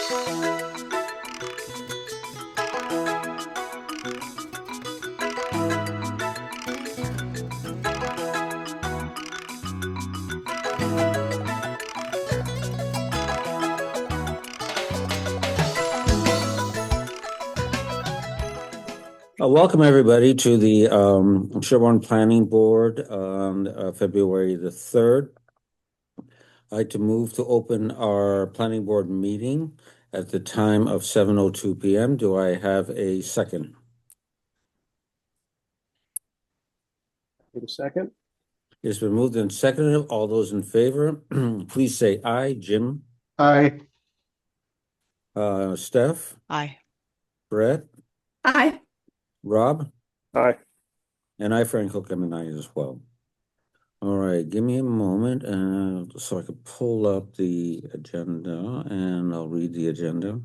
Welcome everybody to the Sherborn Planning Board on February the 3rd. I'd like to move to open our planning board meeting at the time of 7:02 p.m. Do I have a second? Give a second. It's been moved and seconded. All those in favor, please say aye. Jim? Aye. Steph? Aye. Brett? Aye. Rob? Aye. And I, Frank Hook, am an aye as well. All right, give me a moment so I can pull up the agenda and I'll read the agenda.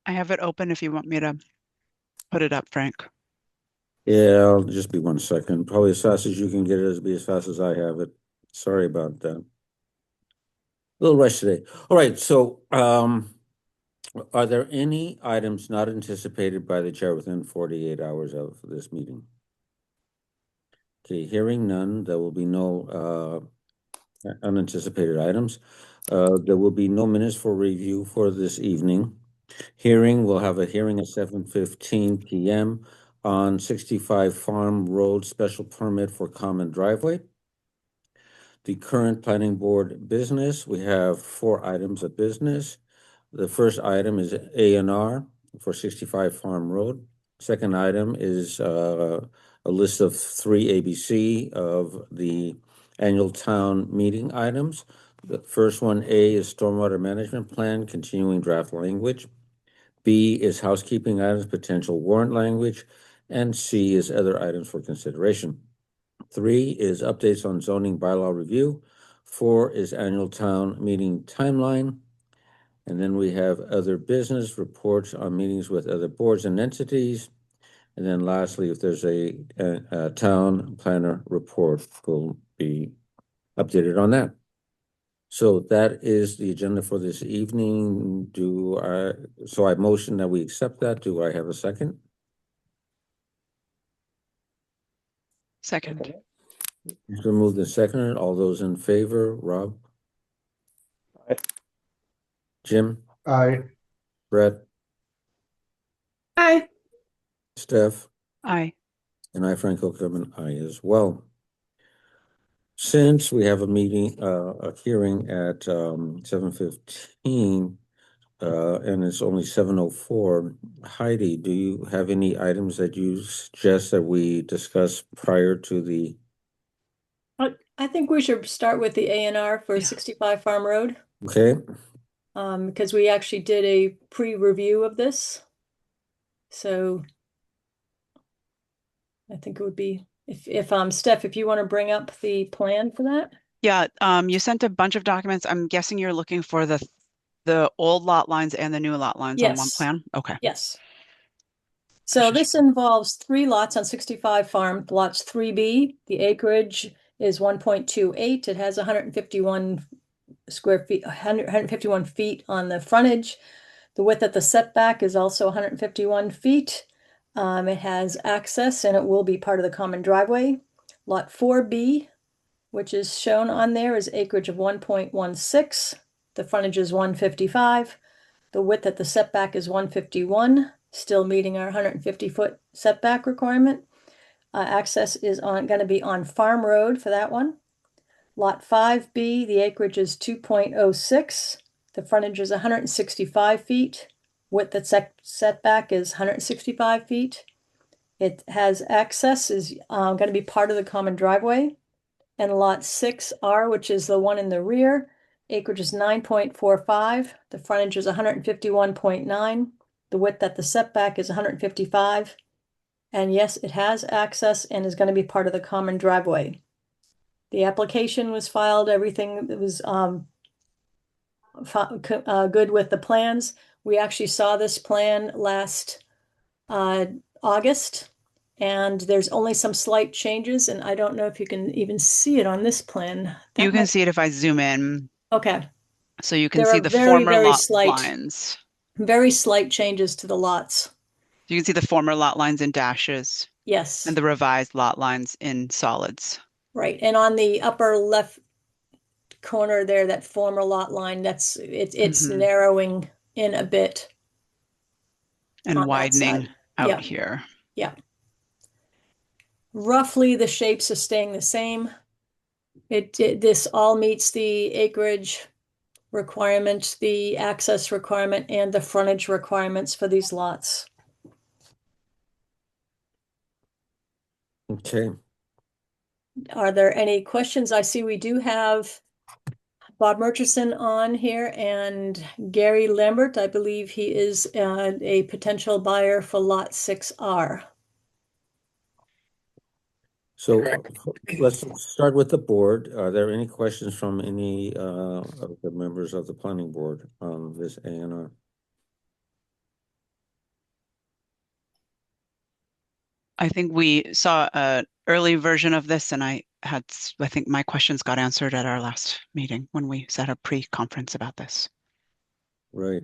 I have it open if you want me to put it up, Frank. Yeah, I'll just be 1 second. Probably as fast as you can get it, it'll be as fast as I have it. Sorry about that. A little rush today. All right, so are there any items not anticipated by the chair within 48 hours of this meeting? Okay, hearing none, there will be no unanticipated items. There will be no minutes for review for this evening. We'll have a hearing at 7:15 p.m. on 65 Farm Road special permit for common driveway. The current planning board business, we have 4 items of business. The first item is A&R for 65 Farm Road. Second item is a list of 3 ABC of the annual town meeting items. The first one, A, is stormwater management plan, continuing draft language. B is housekeeping items, potential warrant language. And C is other items for consideration. 3 is updates on zoning bylaw review. 4 is annual town meeting timeline. And then we have other business reports on meetings with other boards and entities. And then lastly, if there's a town planner report, will be updated on that. So that is the agenda for this evening. So I motion that we accept that. Do I have a second? Second. It's been moved and seconded. All those in favor, Rob? Aye. Jim? Aye. Brett? Aye. Steph? Aye. And I, Frank Hook, am an aye as well. Since we have a meeting, a hearing at 7:15, and it's only 7:04, Heidi, do you have any items that you suggest that we discuss prior to the? I think we should start with the A&R for 65 Farm Road, Okay, because we actually did a pre-review of this. So I think it would be, if Steph, if you want to bring up the plan for that. Yeah, you sent a bunch of documents. I'm guessing you're looking for the old lot lines and the new lot lines on one Yes. plan? Okay. Yes. So this involves 3 lots on 65 Farm, lots 3B. The acreage is 1.28. It has 151 square feet, 151 feet on the frontage. The width of the setback is also 151 feet. It has access and it will be part of the common driveway. Lot 4B, which is shown on there, is acreage of 1.16. The frontage is 155. The width at the setback is 151, still meeting our 150-foot setback requirement. Access is going to be on Farm Road for that one. Lot 5B, the acreage is 2.06. The frontage is 165 feet. Width at setback is 165 feet. It has access, is going to be part of the common driveway. And lot 6R, which is the one in the rear, acreage is 9.45. The frontage is 151.9. The width at the setback is 155. And yes, it has access and is going to be part of the common driveway. The application was filed, everything that was good with the plans. We actually saw this plan last August, And there's only some slight changes, and I don't know if you can even see it on this plan. You That can might- see it if I zoom in. Okay, So you can there see are the very, former very lot slight, lines. very slight changes to the lots. You can see the former lot lines in dashes Yes, and the revised lot lines in solids. right. And on the upper left corner there, that former lot line, it's Mhm. narrowing in a bit And on that widening side. out Yeah. here. Yeah. Roughly the shapes are staying the same. This all meets the acreage requirement, the access requirement, and the frontage requirements for these lots. Okay. Are there any questions? I see we do have Bob Murchison on here and Gary Lambert. I believe he is a potential buyer for Lot 6R. So let's start with the board. Are there any questions from any of the members of the planning board on this A&R? I think we saw an early version of this, and I think my questions got answered at our last meeting when we set a pre-conference about this. Right.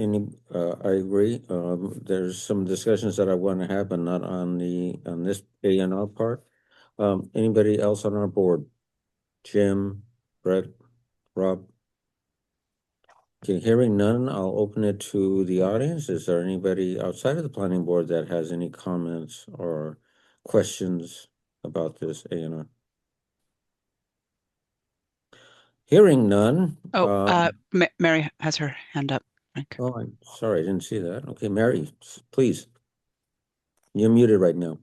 I agree. There's some discussions that I want to have, but not on this A&R part. Anybody else on our board? Jim, Brett, Rob? Okay, hearing none, I'll open it to the audience. Is there anybody outside of the planning board that has any comments or questions about this A&R? Hearing none. Mary has her hand up. Frank. Oh, I'm sorry, I didn't see that. Okay, Mary, please. You're muted right now.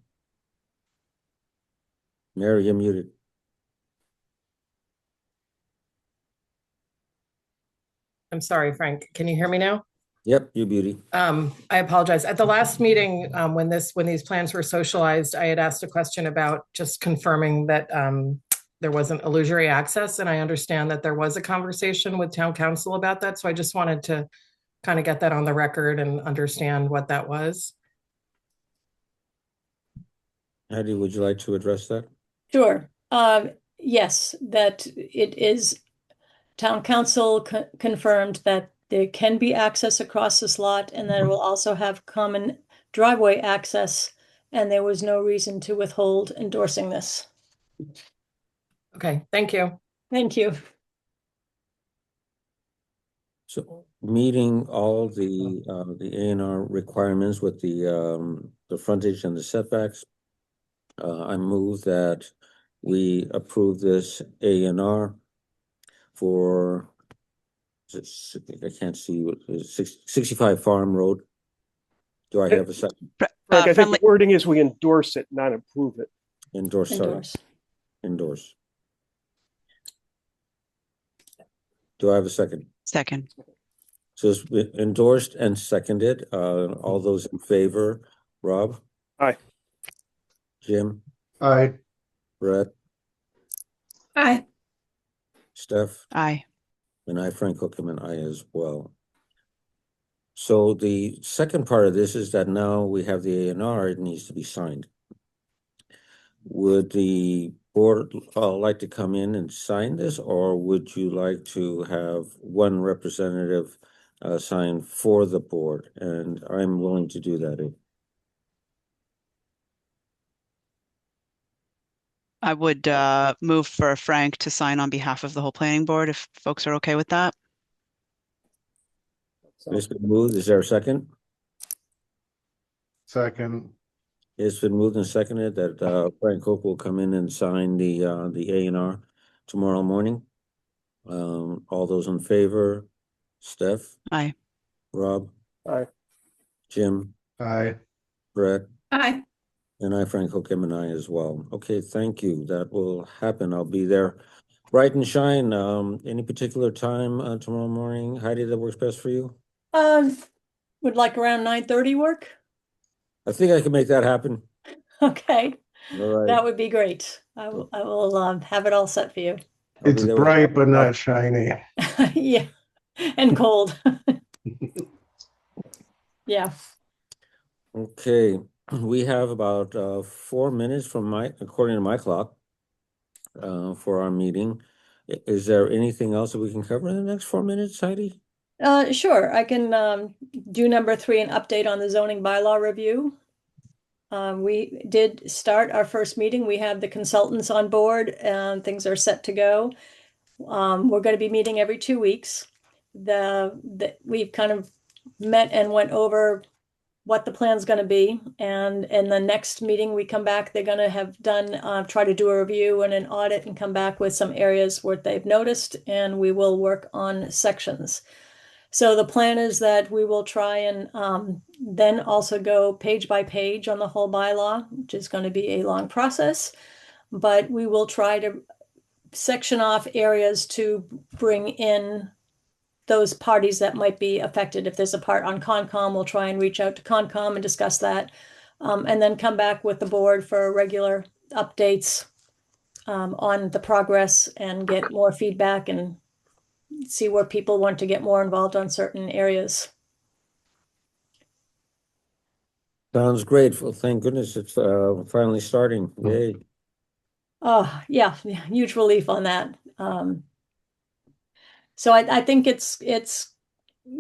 Mary, you're muted. I'm sorry, Frank. Can you hear me now? Yep, you beauty. I apologize. At the last meeting, when these plans were socialized, I had asked a question about just confirming that there wasn't illusory access, and I understand that there was a conversation with town council about that. So I just wanted to kind of get that on the record and understand what that was. Hattie, would you like to address that? Sure. Yes, that it is, town council confirmed that there can be access across this lot and that it will also have common driveway access, and there was no reason to withhold endorsing this. Okay, thank you. Thank you. So meeting all the A&R requirements with the frontage and the setbacks, I move that we approve this A&R for, I can't see what it is, 65 Farm Road. Do I have a second? Frank, I think Friendly, the wording is we endorse it, not approve it. Endorse, sorry, Endorse. endorse. Do I have a second? second. So it's been endorsed and seconded. All those in favor, Rob? Aye. Jim? Aye. Brett? Aye. Steph? Aye. And I, Frank Hookham, I as well. So the second part of this is that now we have the A&R, it needs to be signed. Would the board like to come in and sign this, or would you like to have one representative sign for the board? And I'm willing to do that. I would move for Frank to sign on behalf of the whole planning board if folks are okay with that. It's been moved. Is there a second? Second. It's been moved and seconded that Frank Cook will come in and sign the A&R tomorrow morning. All those in favor? Steph? Aye. Rob? Aye. Jim? Aye. Brett? Aye. And I, Frank Hookham, and I as well. Okay, thank you. That will happen. I'll be there bright and shine. Any particular time tomorrow morning, Heidi, that works best for you? Would like around 9:30 work? I think I can make that happen. Okay, All right. that would be great. I will have it all set for you. I'll It's be there with- bright but not shiny. Yeah, and cold. Yeah. Okay, we have about 4 minutes according to my clock, for our meeting. Is there anything else that we can cover in the next 4 minutes, Heidi? Sure, I can do number 3, an update on the zoning bylaw review. We did start our first meeting. We have the consultants on board and things are set to go. We're going to be meeting every 2 weeks. We've kind of met and went over what the plan's going to be. And in the next meeting, we come back, they're going to have done, try to do a review and an audit and come back with some areas where they've noticed, and we will work on sections. So the plan is that we will try and then also go page by page on the whole bylaw, which is going to be a long process. But we will try to section off areas to bring in those parties that might be affected. If there's a part on Concom, we'll try and reach out to Concom and discuss that. And then come back with the board for regular updates on the progress and get more feedback and see where people want to get more involved on certain areas. Sounds great. Well, thank goodness it's finally starting. Yay. Oh, yeah, huge relief on that. So I think it's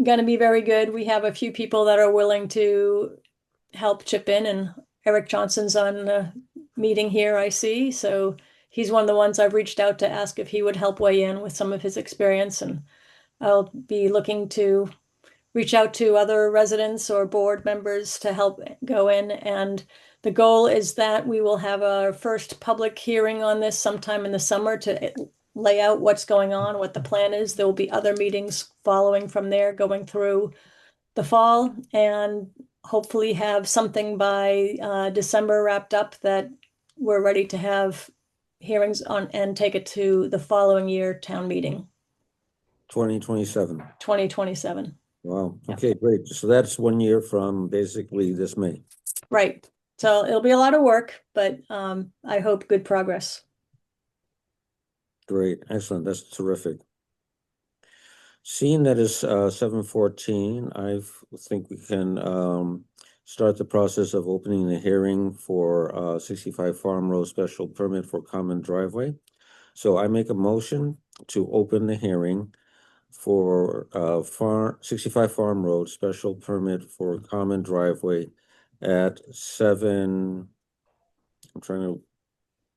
going to be very good. We have a few people that are willing to help chip in, and Eric Johnson's on the meeting here, I see. So he's one of the ones I've reached out to ask if he would help weigh in with some of his experience, and I'll be looking to reach out to other residents or board members to help go in. And the goal is that we will have our first public hearing on this sometime in the summer to lay out what's going on, what the plan is. There will be other meetings following from there, going through the fall, and hopefully have something by December wrapped up that we're ready to have hearings on and take it to the following year town meeting, 2027. 2027. Wow. Yeah. Okay, great. So that's 1 year from basically this May. Right. So it'll be a lot of work, but I hope good progress. Great. Excellent. That's terrific. Seeing that it's 7:14, I think we can start the process of opening the hearing for 65 Farm Road special permit for common driveway. So I make a motion to open the hearing for 65 Farm Road special permit for common driveway at 7. I'm trying to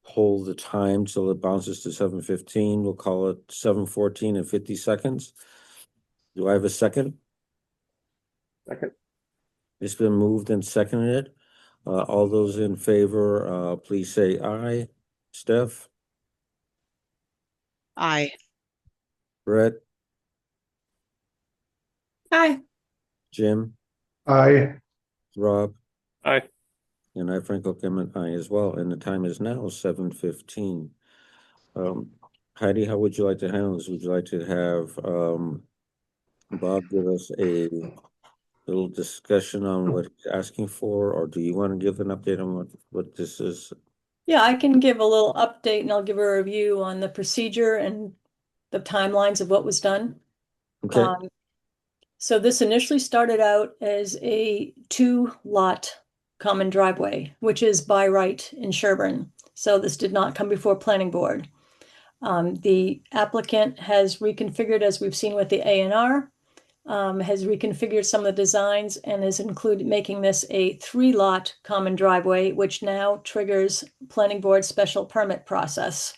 hold the time till it bounces to 7:15. We'll call it 7:14 and 50 seconds. Do I have a second? Second. It's been moved and seconded. All those in favor, please say aye. Steph, Aye. Brett, Hi. Jim, Aye. Rob, Aye. and I, Frank O'Connor, aye as well. And the time is now 7:15. Heidi, how would you like to handle this? Would you like to have Bob give us a little discussion on what he's asking for, or do you want to give an update on what this is? Yeah, I can give a little update and I'll give a review on the procedure and the timelines of what was done. Okay, So this initially started out as a 2-lot common driveway, which is by right in Sherborn. So this did not come before planning board. The applicant has reconfigured, as we've seen with the A&R, has reconfigured some of the designs and has included making this a 3-lot common driveway, which now triggers planning board special permit process.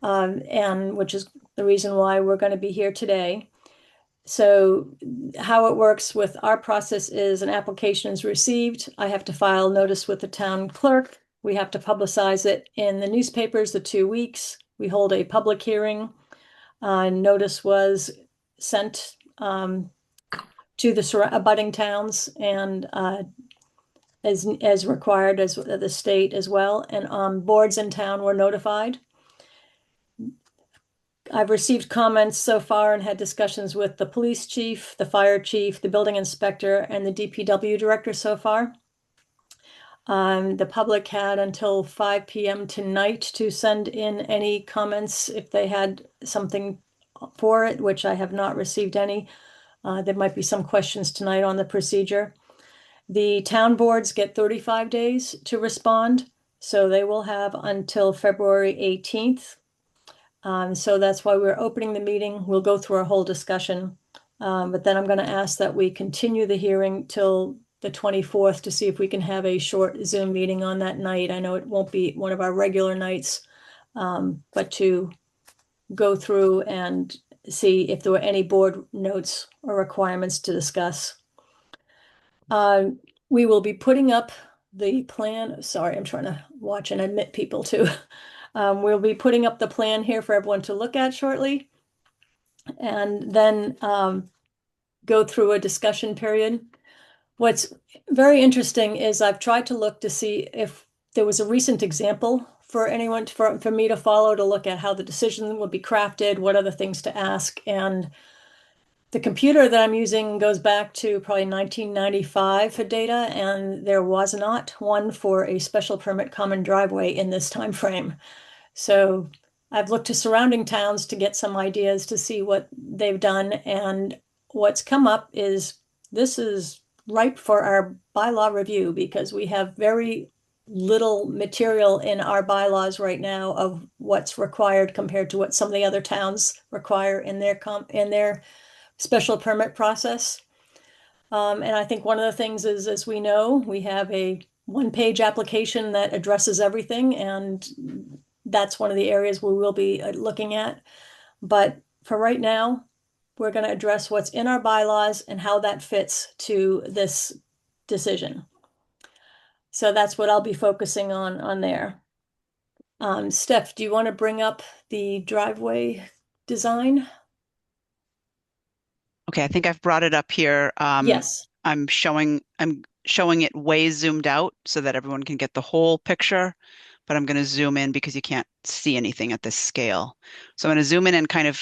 And which is the reason why we're going to be here today. So how it works with our process is an application is received. I have to file notice with the town clerk. We have to publicize it in the newspapers the 2 weeks. We hold a public hearing. Notice was sent to the abutting towns and as required as the state as well. And boards in town were notified. I've received comments so far and had discussions with the police chief, the fire chief, the building inspector, and the DPW director so far. The public had until 5 p.m. tonight to send in any comments if they had something for it, which I have not received any. There might be some questions tonight on the procedure. The town boards get 35 days to respond, so they will have until February 18th. So that's why we're opening the meeting. We'll go through our whole discussion. But then I'm going to ask that we continue the hearing till the 24th to see if we can have a short Zoom meeting on that night. I know it won't be one of our regular nights, but to go through and see if there were any board notes or requirements to discuss. We will be putting up the plan. Sorry, I'm trying to watch and admit people too. We'll be putting up the plan here for everyone to look at shortly. And then go through a discussion period. What's very interesting is I've tried to look to see if there was a recent example for anyone, for me to follow, to look at how the decision would be crafted, what other things to ask. And the computer that I'm using goes back to probably 1995 for data, and there was not one for a special permit common driveway in this time frame. So I've looked to surrounding towns to get some ideas to see what they've done, and what's come up is this is ripe for our bylaw review because we have very little material in our bylaws right now of what's required compared to what some of the other towns require in their special permit process. And I think one of the things is, as we know, we have a one-page application that addresses everything, and that's one of the areas we will be looking at. But for right now, we're going to address what's in our bylaws and how that fits to this decision. So that's what I'll be focusing on there. Steph, do you want to bring up the driveway design? Okay, I think I've brought it up here. Yes. I'm showing it way zoomed out so that everyone can get the whole picture, but I'm going to zoom in because you can't see anything at this scale. So I'm going to zoom in and kind of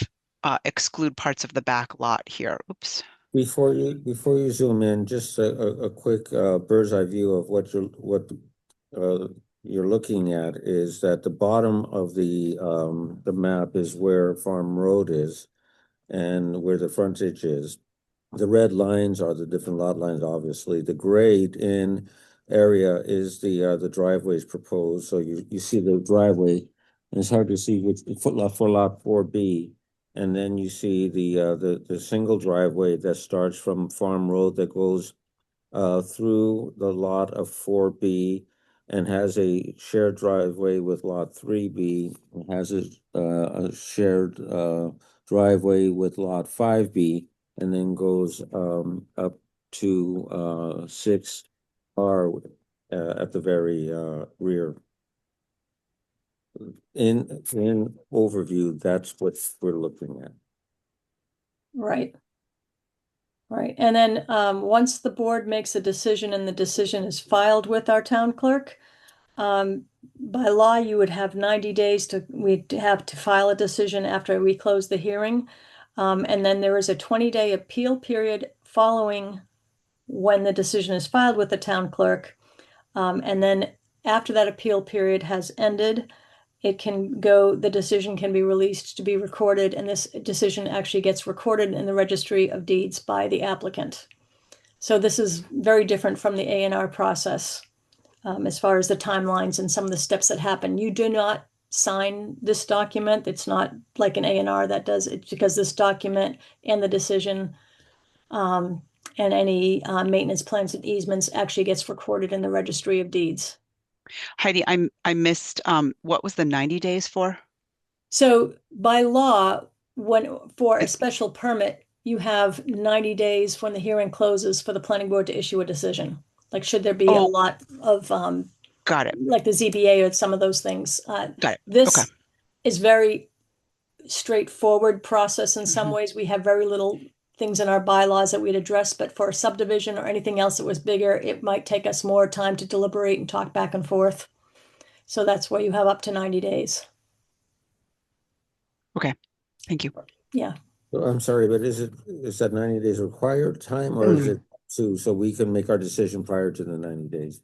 exclude parts of the back lot here. Oops. Before you zoom in, just a quick bird's eye view of what you're looking at is that the bottom of the map is where Farm Road is and where the frontage is. The red lines are the different lot lines, obviously. The grayed in area is the driveways proposed. So you see the driveway, and it's hard to see which for lot 4B. And then you see the single driveway that starts from Farm Road that goes through the lot of 4B and has a shared driveway with lot 3B. It has a shared driveway with lot 5B, and then goes up to 6R at the very rear. In overview, that's what we're looking at. Right. Right. And then once the board makes a decision and the decision is filed with our town clerk, by law, you would have 90 days we'd have to file a decision after we close the hearing. And then there is a 20-day appeal period following when the decision is filed with the town clerk. And then after that appeal period has ended, the decision can be released to be recorded, and this decision actually gets recorded in the registry of deeds by the applicant. So this is very different from the A&R process as far as the timelines and some of the steps that happen. You do not sign this document. It's not like an A&R that does it, because this document and the decision and any maintenance plans and easements actually gets recorded in the registry of deeds. Heidi, I missed what was the 90 days for? So by law, for a special permit, you have 90 days when the hearing closes for the planning board to issue a decision. Like, should there be a lot of got it. like the ZBA or some of those things. Got it. This Okay. is very straightforward process in some ways. We have very little things in our bylaws that we'd address, but for a subdivision or anything else that was bigger, it might take us more time to deliberate and talk back and forth. So that's why you have up to 90 days. Okay. Thank you. Yeah. I'm sorry, but is that 90 days required time, or is it so we can make our decision prior to the 90 days?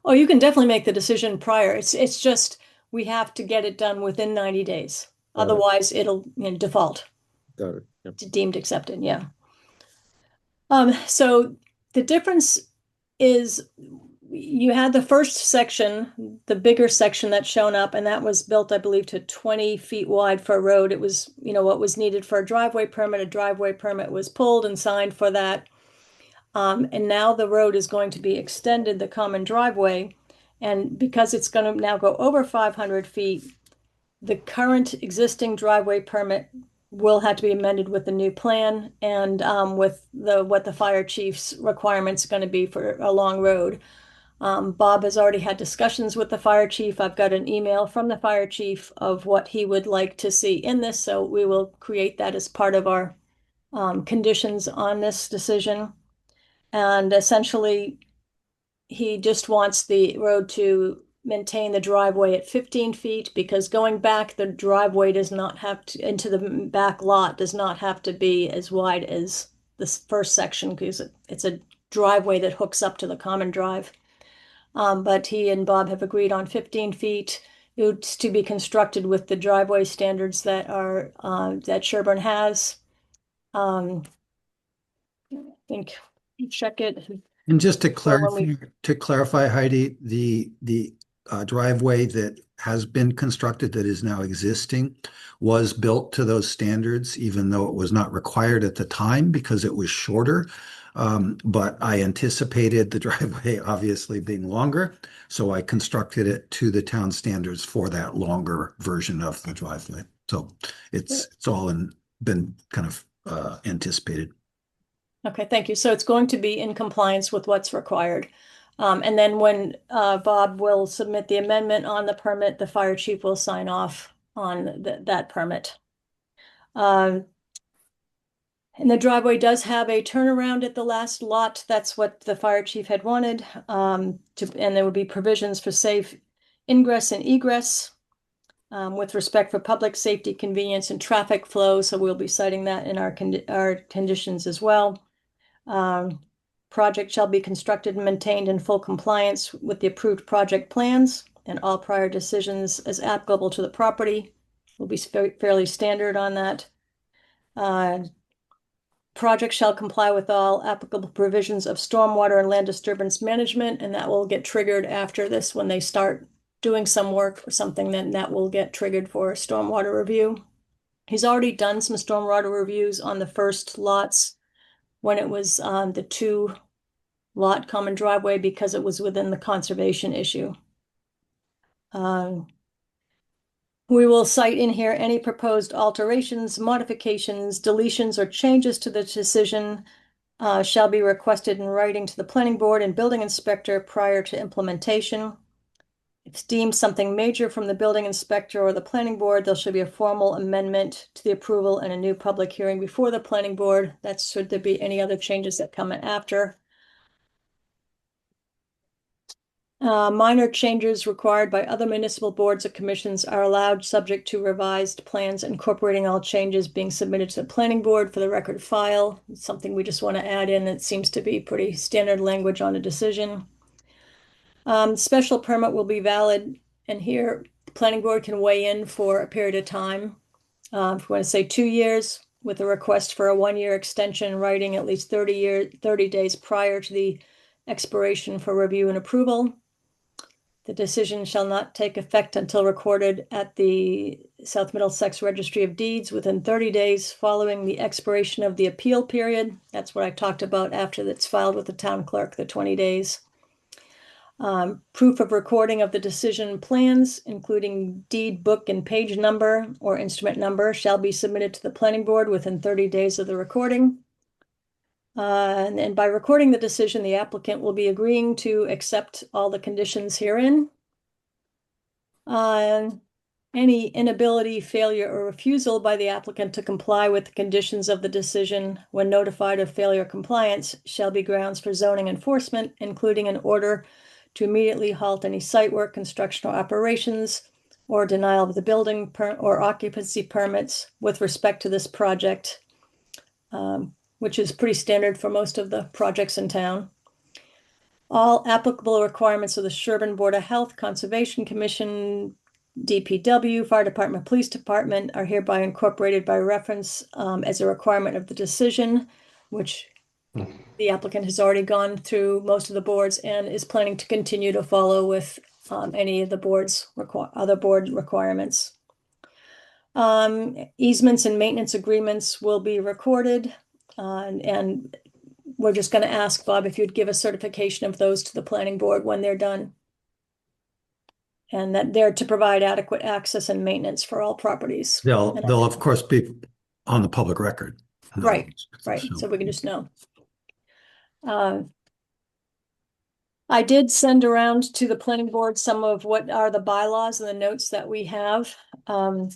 Oh, you can definitely make the decision prior. It's just we have to get it done within 90 days. Otherwise, it'll default. Got it. Yep. Deemed accepted, yeah. So the difference is you had the first section, the bigger section that's shown up, and that was built, I believe, to 20 feet wide for a road. It was, what was needed for a driveway permit. A driveway permit was pulled and signed for that. And now the road is going to be extended, the common driveway. And because it's going to now go over 500 feet, the current existing driveway permit will have to be amended with the new plan and with what the fire chief's requirements are going to be for a long road. Bob has already had discussions with the fire chief. I've got an email from the fire chief of what he would like to see in this, so we will create that as part of our conditions on this decision. And essentially, he just wants the road to maintain the driveway at 15 feet, because going back, the driveway does not have to, into the back lot does not have to be as wide as this first section, because it's a driveway that hooks up to the common drive. But he and Bob have agreed on 15 feet. It's to be constructed with the driveway standards that are that Sherborn has. I think check it. And just to So when clarify, Heidi, the driveway that has been constructed that is now existing was built to those standards, even though it was not required at the time because it was shorter. But I anticipated the driveway obviously being longer, so I constructed it to the town standards for that longer version of the driveway. So it's all been kind of anticipated. Okay, thank you. So it's going to be in compliance with what's required. And then when Bob will submit the amendment on the permit, the fire chief will sign off on that permit. And the driveway does have a turnaround at the last lot. That's what the fire chief had wanted. And there would be provisions for safe ingress and egress with respect for public safety, convenience, and traffic flow. So we'll be citing that in our conditions as well. Project shall be constructed and maintained in full compliance with the approved project plans, and all prior decisions as applicable to the property will be fairly standard on that. Project shall comply with all applicable provisions of stormwater and land disturbance management, and that will get triggered after this when they start doing some work or something, then that will get triggered for a stormwater review. He's already done some stormwater reviews on the first lots when it was the 2-lot common driveway, because it was within the conservation issue. We will cite in here any proposed alterations, modifications, deletions, or changes to the decision shall be requested in writing to the planning board and building inspector prior to implementation. If it's deemed something major from the building inspector or the planning board, there should be a formal amendment to the approval and a new public hearing before the planning board. That's should there be any other changes that come after. Minor changes required by other municipal boards or commissions are allowed, subject to revised plans incorporating all changes being submitted to the planning board for the record file. It's something we just want to add in. It seems to be pretty standard language on a decision. Special permit will be valid, and here the planning board can weigh in for a period of time. If we want to say 2 years, with a request for a 1-year extension, writing at least 30 days prior to the expiration for review and approval. The decision shall not take effect until recorded at the South Middlesex Registry of Deeds within 30 days following the expiration of the appeal period. That's what I talked about after it's filed with the town clerk, the 20 days. Proof of recording of the decision plans, including deed, book, and page number or instrument number, shall be submitted to the planning board within 30 days of the recording. And by recording the decision, the applicant will be agreeing to accept all the conditions herein. Any inability, failure, or refusal by the applicant to comply with the conditions of the decision when notified of failure compliance shall be grounds for zoning enforcement, including an order to immediately halt any site work, construction, or operations, or denial of the building or occupancy permits with respect to this project, which is pretty standard for most of the projects in town. All applicable requirements of the Sherborn Board of Health, Conservation Commission, DPW, Fire Department, Police Department are hereby incorporated by reference as a requirement of the decision, which The applicant has already gone through most of the boards and is planning to continue to follow with any of the other board requirements. Easements and maintenance agreements will be recorded, and we're just going to ask Bob if you'd give a certification of those to the planning board when they're done. And that they're to provide adequate access and maintenance for all properties. They'll of course be on the public record. Right, right. So we can just know. I did send around to the planning board some of what are the bylaws and the notes that we have. And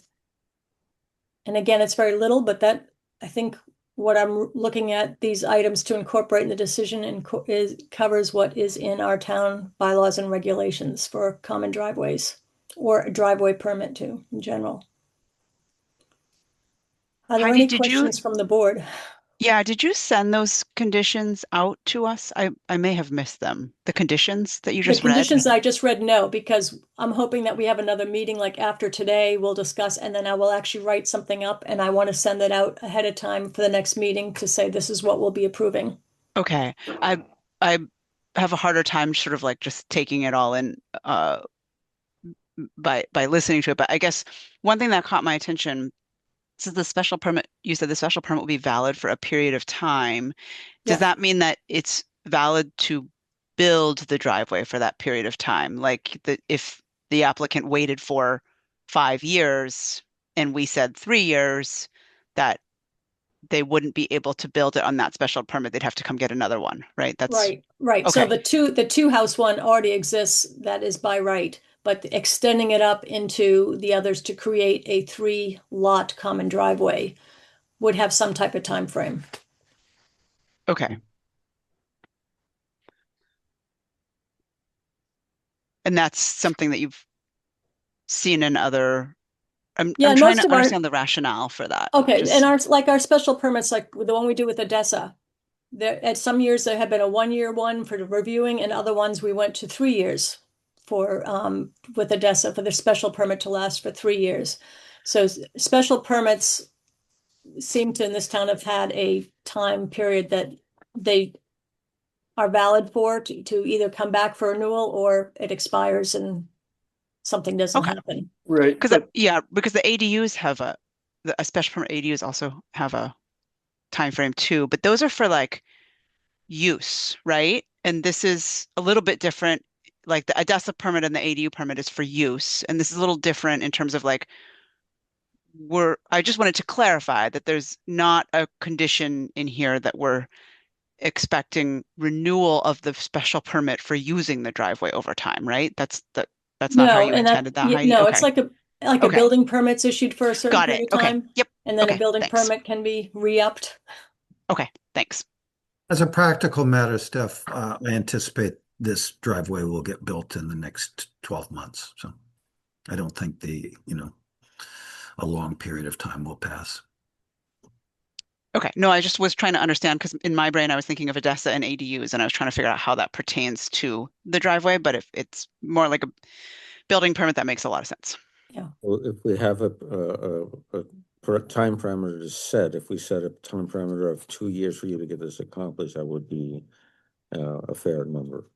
again, it's very little, but that, I think what I'm looking at these items to incorporate in the decision covers what is in our town bylaws and regulations for common driveways or a driveway permit too, in general. Are there Heidi, any questions from the board? Yeah, did you send those conditions out to us? I may have missed them. The conditions that you just The read? conditions I just read, no, because I'm hoping that we have another meeting like after today, we'll discuss, and then I will actually write something up and I want to send it out ahead of time for the next meeting to say this is what we'll be approving. Okay. I have a harder time sort of like just taking it all in by listening to it. But I guess one thing that caught my attention is the special permit, you said the special permit will be valid for a period of time. Does Yeah. that mean that it's valid to build the driveway for that period of time? Like if the applicant waited for 5 years and we said 3 years, that they wouldn't be able to build it on that special permit. They'd have to come get another one, right? That's right. So okay. the two house one already exists, that is by right, but extending it up into the others to create a 3-lot common driveway would have some type of time frame. Okay. And that's something that you've seen in other. I'm trying most to of our understand the rationale for that. Okay, and our special permits, like the one we do with Odessa, there at some years there have been a 1-year one for the reviewing, and other ones we went to 3 years for with Odessa for the special permit to last for 3 years. So special permits seem to in this town have had a time period that they are valid for to either come back for renewal or it expires and something doesn't Okay. happen. Right. Because because the ADUs have a special permit ADUs also have a time frame too, but those are for like use, right? And this is a little bit different. Like the ADESA permit and the ADU permit is for use, and this is a little different in terms of like I just wanted to clarify that there's not a condition in here that we're expecting renewal of the special permit for using the driveway over time, right? That's not how No, you and intended that, Heidi? no, Okay. it's like a Okay. building permit's issued for a certain Got it. period of Okay. time. Yep. And then a Okay. building Thanks. permit can be re-upped. Okay. Thanks. As a practical matter, Steph, I anticipate this driveway will get built in the next 12 months. So I don't think a long period of time will pass. Okay. No, I just was trying to understand because in my brain I was thinking of ADESA and ADUs and I was trying to figure out how that pertains to the driveway, but if it's more like a building permit, that makes a lot of sense. Yeah. Well, if we have a time parameter to set, if we set a time parameter of 2 years for you to get this accomplished, that would be a fair number.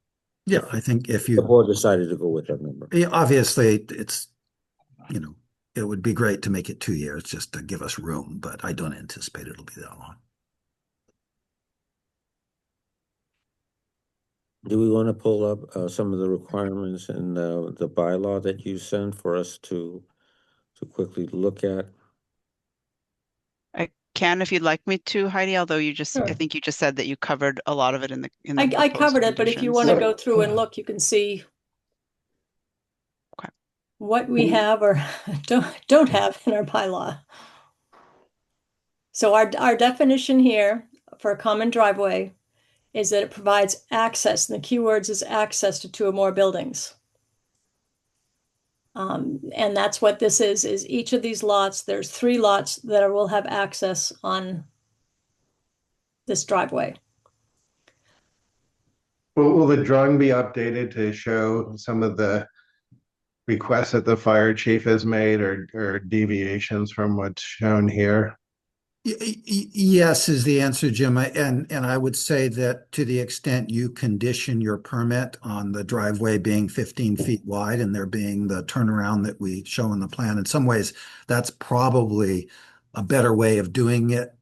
Yeah, I think if The you, board decided to go with that number. obviously it's, it would be great to make it 2 years just to give us room, but I don't anticipate it'll be that long. Do we want to pull up some of the requirements in the bylaw that you sent for us to quickly look at? I can if you'd like me to, Heidi, although I Sure. think you just said that you covered a lot of it in the I proposed covered it, but if you want to conditions. go through and look, you can see Okay. what we have or don't have in our bylaw. So our definition here for a common driveway is that it provides access, and the key words is access to 2 or more buildings. And that's what this is each of these lots, there's 3 lots that will have access on this driveway. Will the drawing be updated to show some of the requests that the fire chief has made or deviations from what's shown here? Yes, is the answer, Jim. And I would say that to the extent you condition your permit on the driveway being 15 feet wide and there being the turnaround that we show in the plan, in some ways, that's probably a better way of doing it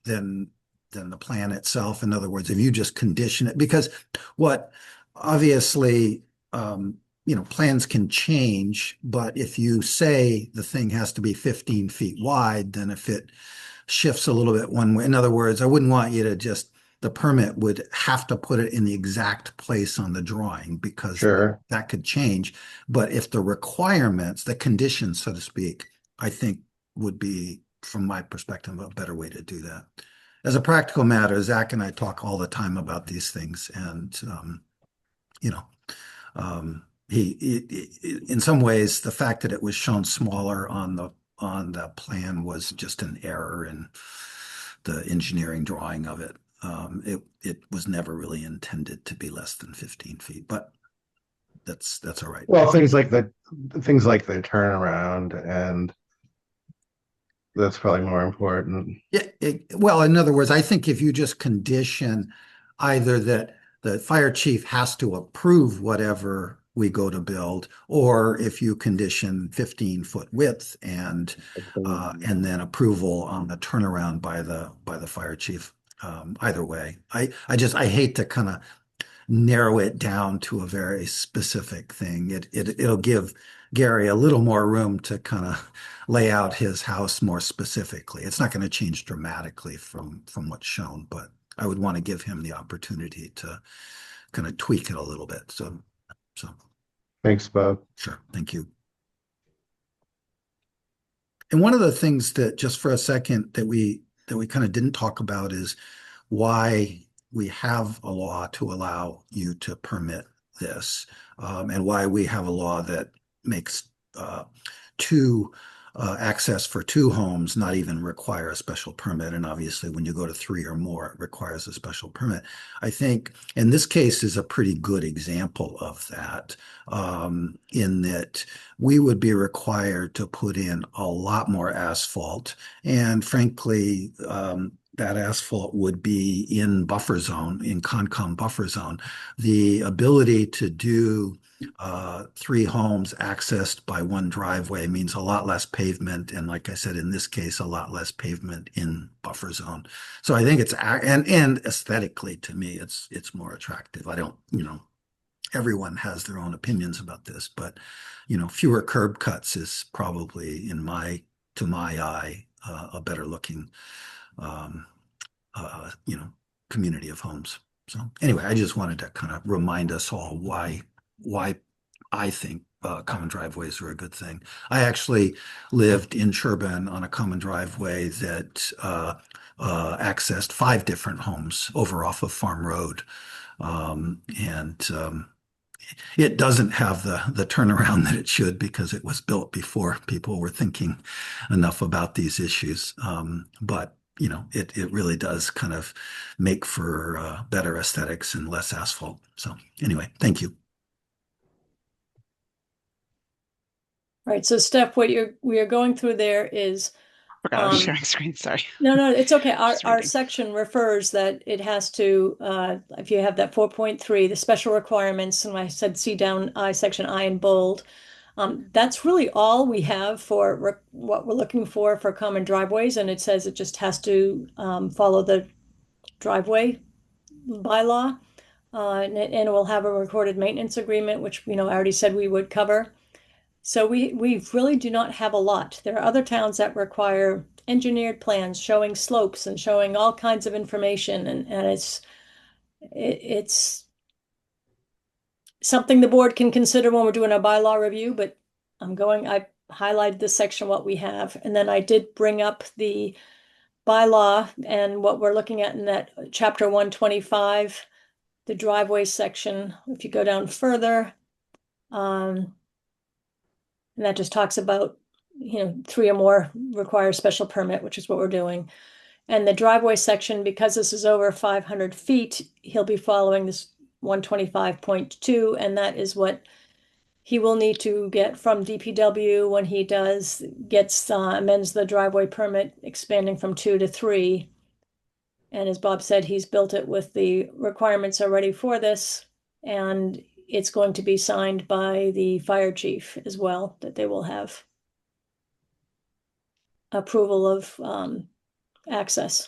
than the plan itself. In other words, if you just condition it, because what obviously plans can change, but if you say the thing has to be 15 feet wide, then if it shifts a little bit one way, in other words, I wouldn't want you to just the permit would have to put it in the exact place on the drawing because Sure. that could change. But if the requirements, the conditions, so to speak, I think would be, from my perspective, a better way to do that. As a practical matter, Zach and I talk all the time about these things, and you know, in some ways, the fact that it was shown smaller on the plan was just an error in the engineering drawing of it. It was never really intended to be less than 15 feet, but that's all right. Well, things like the turnaround, and that's probably more important. Yeah, well, in other words, I think if you just condition either that the fire chief has to approve whatever we go to build, or if you condition 15-foot width and then approval on the turnaround by the fire chief. Either way, I hate to kind of narrow it down to a very specific thing. It'll give Gary a little more room to kind of lay out his house more specifically. It's not going to change dramatically from what's shown, but I would want to give him the opportunity to kind of tweak it a little bit. So Thanks, Bob. sure, thank you. And one of the things that, just for a second, that we kind of didn't talk about is why we have a law to allow you to permit this, and why we have a law that makes access for two homes not even require a special permit. And obviously, when you go to three or more, it requires a special permit. I think in this case is a pretty good example of that, in that we would be required to put in a lot more asphalt. And frankly, that asphalt would be in buffer zone, in Concom buffer zone. The ability to do three homes accessed by one driveway means a lot less pavement. And like I said, in this case, a lot less pavement in buffer zone. So I think and aesthetically to me, it's more attractive. I don't, everyone has their own opinions about this, but fewer curb cuts is probably to my eye, a better looking community of homes. So anyway, I just wanted to kind of remind us all why I think common driveways are a good thing. I actually lived in Sherborn on a common driveway that accessed 5 different homes over off of Farm Road. It doesn't have the turnaround that it should because it was built before people were thinking enough about these issues. But it really does kind of make for better aesthetics and less asphalt. So anyway, thank you. All right, so Steph, what we are going through there is Forgot I was sharing screen. Sorry. No, it's okay. Just Our reading. section refers that it has to, if you have that 4.3, the special requirements, and I said see down section I in bold. That's really all we have for what we're looking for common driveways, and it says it just has to follow the driveway bylaw, and it will have a recorded maintenance agreement, which I already said we would cover. So we really do not have a lot. There are other towns that require engineered plans showing slopes and showing all kinds of information, and it's something the board can consider when we're doing a bylaw review, but I highlighted this section, what we have, and then I did bring up the bylaw and what we're looking at in that chapter 125, the driveway section. If you go down further, and that just talks about, 3 or more require special permit, which is what we're doing. And the driveway section, because this is over 500 feet, he'll be following this 125.2, and that is what he will need to get from DPW when he amends the driveway permit expanding from 2 to 3. And as Bob said, he's built it with the requirements already for this. And it's going to be signed by the fire chief as well, that they will have approval of access.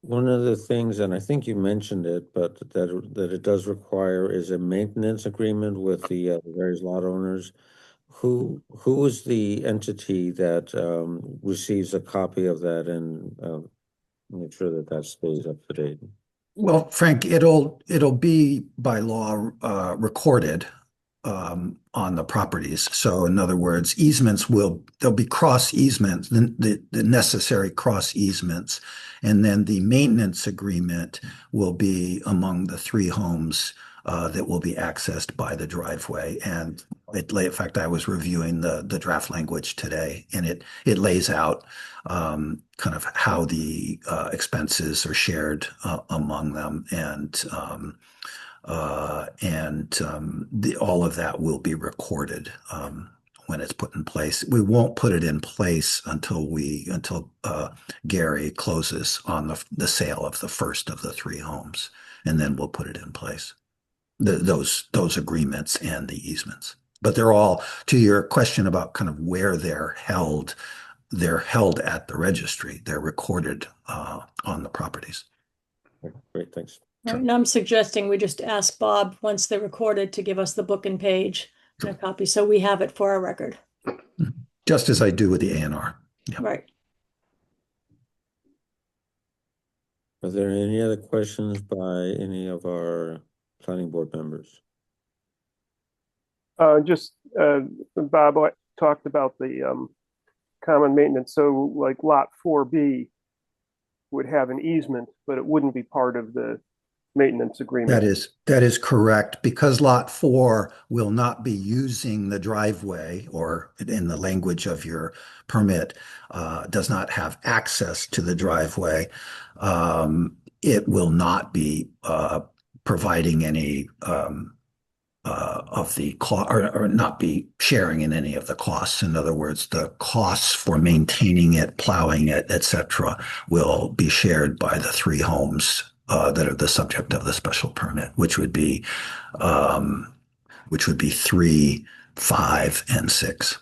One of the things, and I think you mentioned it, but that it does require is a maintenance agreement with the various lot owners. Who is the entity that receives a copy of that and make sure that that stays up to date? Well, Frank, it'll be by law recorded on the properties. So in other words, there'll be cross easements, the necessary cross easements, and then the maintenance agreement will be among the 3 homes that will be accessed by the driveway. And in fact, I was reviewing the draft language today, and it lays out kind of how the expenses are shared among them, and all of that will be recorded when it's put in place. We won't put it in place until Gary closes on the sale of the first of the 3 homes, and then we'll put it in place. Those agreements and the easements. But they're all, to your question about kind of where they're held at the registry. They're recorded on the properties. Great, thanks. Right, and I'm suggesting we just ask Bob, once they're recorded, to give us the book and page and a copy, so we have it for our record. Just as I do with the A&R. Yeah. Right. Are there any other questions by any of our planning board members? Bob talked about the common maintenance. So like lot 4B would have an easement, but it wouldn't be part of the maintenance agreement. That is correct, because lot 4 will not be using the driveway, or in the language of your permit, does not have access to the driveway. It will not be providing any of the cost, or not be sharing in any of the costs. In other words, the costs for maintaining it, plowing it, etc., will be shared by the 3 homes that are the subject of the special permit, which would be 3, 5, and 6.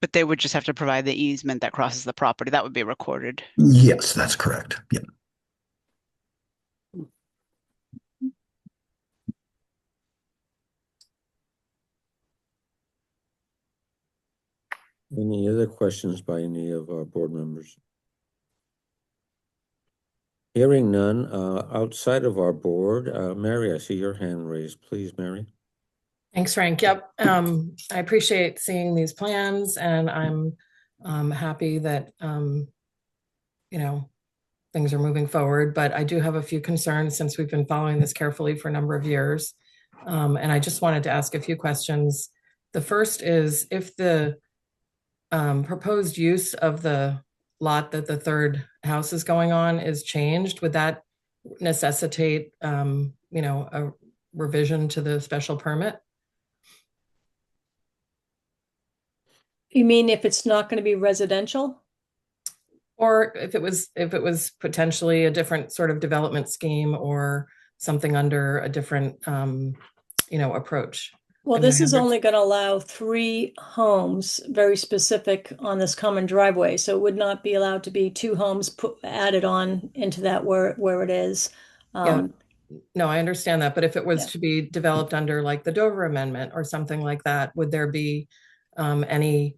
But they would just have to provide the easement that crosses the property. That would be recorded. Yes, that's correct. Yeah. Any other questions by any of our board members? Hearing none, outside of our board, Mary, I see your hand raised. Please, Mary. Thanks, Frank. Yep. I appreciate seeing these plans, and I'm happy that, things are moving forward, but I do have a few concerns since we've been following this carefully for a number of years. And I just wanted to ask a few questions. The first is, if the proposed use of the lot that the 3rd house is going on is changed, would that necessitate, a revision to the special permit? You mean if it's not going to be residential? Or if it was potentially a different sort of development scheme, or something under a different, approach? Well, this is only going to allow 3 homes, very specific on this common driveway. So it would not be allowed to be 2 homes added on into that where it is. Yeah. No, I understand that. But if it was Yeah. to be developed under like the Dover Amendment or something like that, would there be any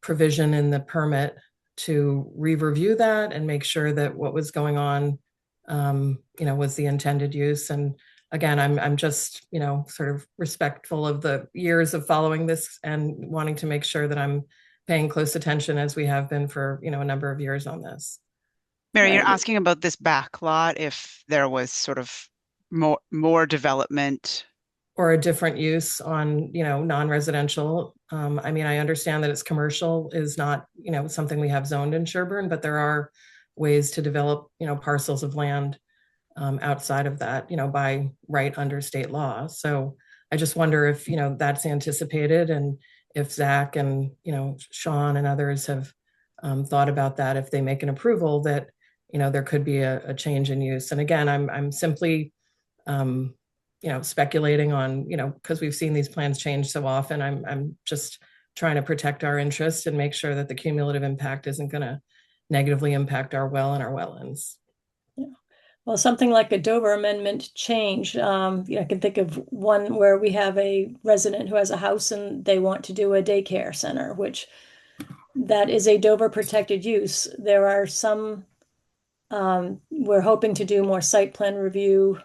provision in the permit to re-review that and make sure that what was going on, was the intended use? And again, I'm just, sort of respectful of the years of following this and wanting to make sure that I'm paying close attention, as we have been for, a number of years on this. Mary, you're asking about this back lot, if there was sort of more development. Or a different use on, non-residential. I understand that it's commercial is not, something we have zoned in Sherborn, but there are ways to develop, parcels of land outside of that, by right under state law. So I just wonder if, that's anticipated, and if Zach and, Sean and others have thought about that, if they make an approval, that, there could be a change in use. And again, I'm simply, speculating on, because we've seen these plans change so often. I'm just trying to protect our interest and make sure that the cumulative impact isn't going to negatively impact our well and our wetlands. Well, something like a Dover amendment change, I can think of one where we have a resident who has a house and they want to do a daycare center, which that is a Dover protected use. There are some, we're hoping to do more site plan review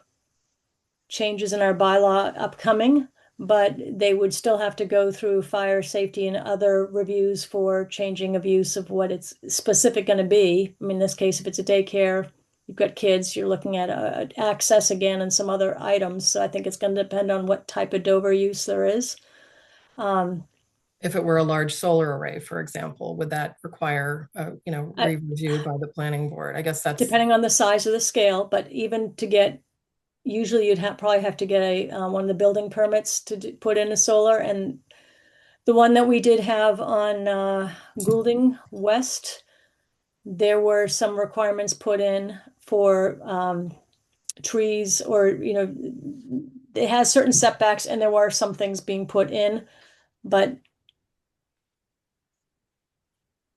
changes in our bylaw upcoming, but they would still have to go through fire safety and other reviews for changing of use of what it's specific going to be. I mean, in this case, if it's a daycare, you've got kids, you're looking at access again and some other items. So I think it's going to depend on what type of Dover use there is. If it were a large solar array, for example, would that require, review by the planning board? I guess that's depending on the size of the scale, but even to get, usually you'd probably have to get one of the building permits to put in a solar. And the one that we did have on Goulding West, there were some requirements put in for trees, or it has certain setbacks, and there were some things being put in, but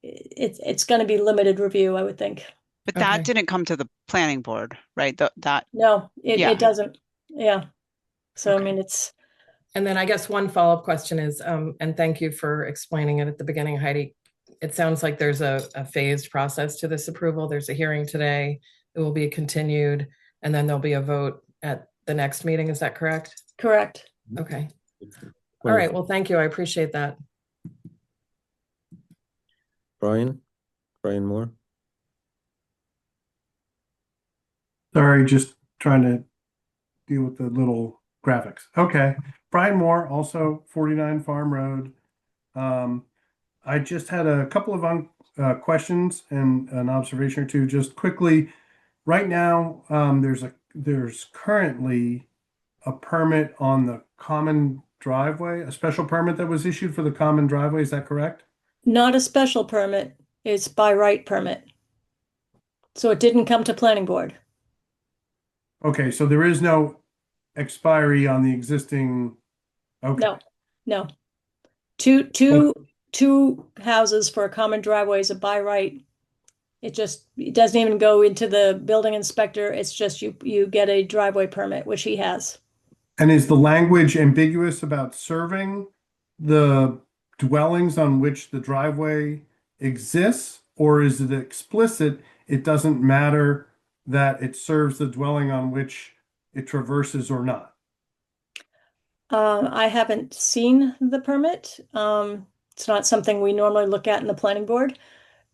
it's going to be limited review, I would think. But that Okay. didn't come to the planning board, right? No, Yeah. it doesn't. Yeah. So, Okay. I mean, it's, And then I guess one follow-up question is, and thank you for explaining it at the beginning, Heidi. It sounds like there's a phased process to this approval. There's a hearing today, it will be continued, and then there'll be a vote at the next meeting. Is that correct? correct. Okay. All right. Well, thank you. I appreciate that. Brian Moore. Sorry, just trying to deal with the little graphics. Okay. Brian Moore, also 49 Farm Road. I just had a couple of questions and an observation or two. Just quickly, right now, there's currently a permit on the common driveway, a special permit that was issued for the common driveway. Is that correct? Not a special permit, it's by right permit. So it didn't come to planning board. Okay, so there is no expiry on the existing. Okay. No, no. Two houses for a common driveway is a by right. It doesn't even go into the building inspector. It's just you get a driveway permit, which he has. And is the language ambiguous about serving the dwellings on which the driveway exists, or is it explicit? It doesn't matter that it serves the dwelling on which it traverses or not. I haven't seen the permit. It's not something we normally look at in the planning board.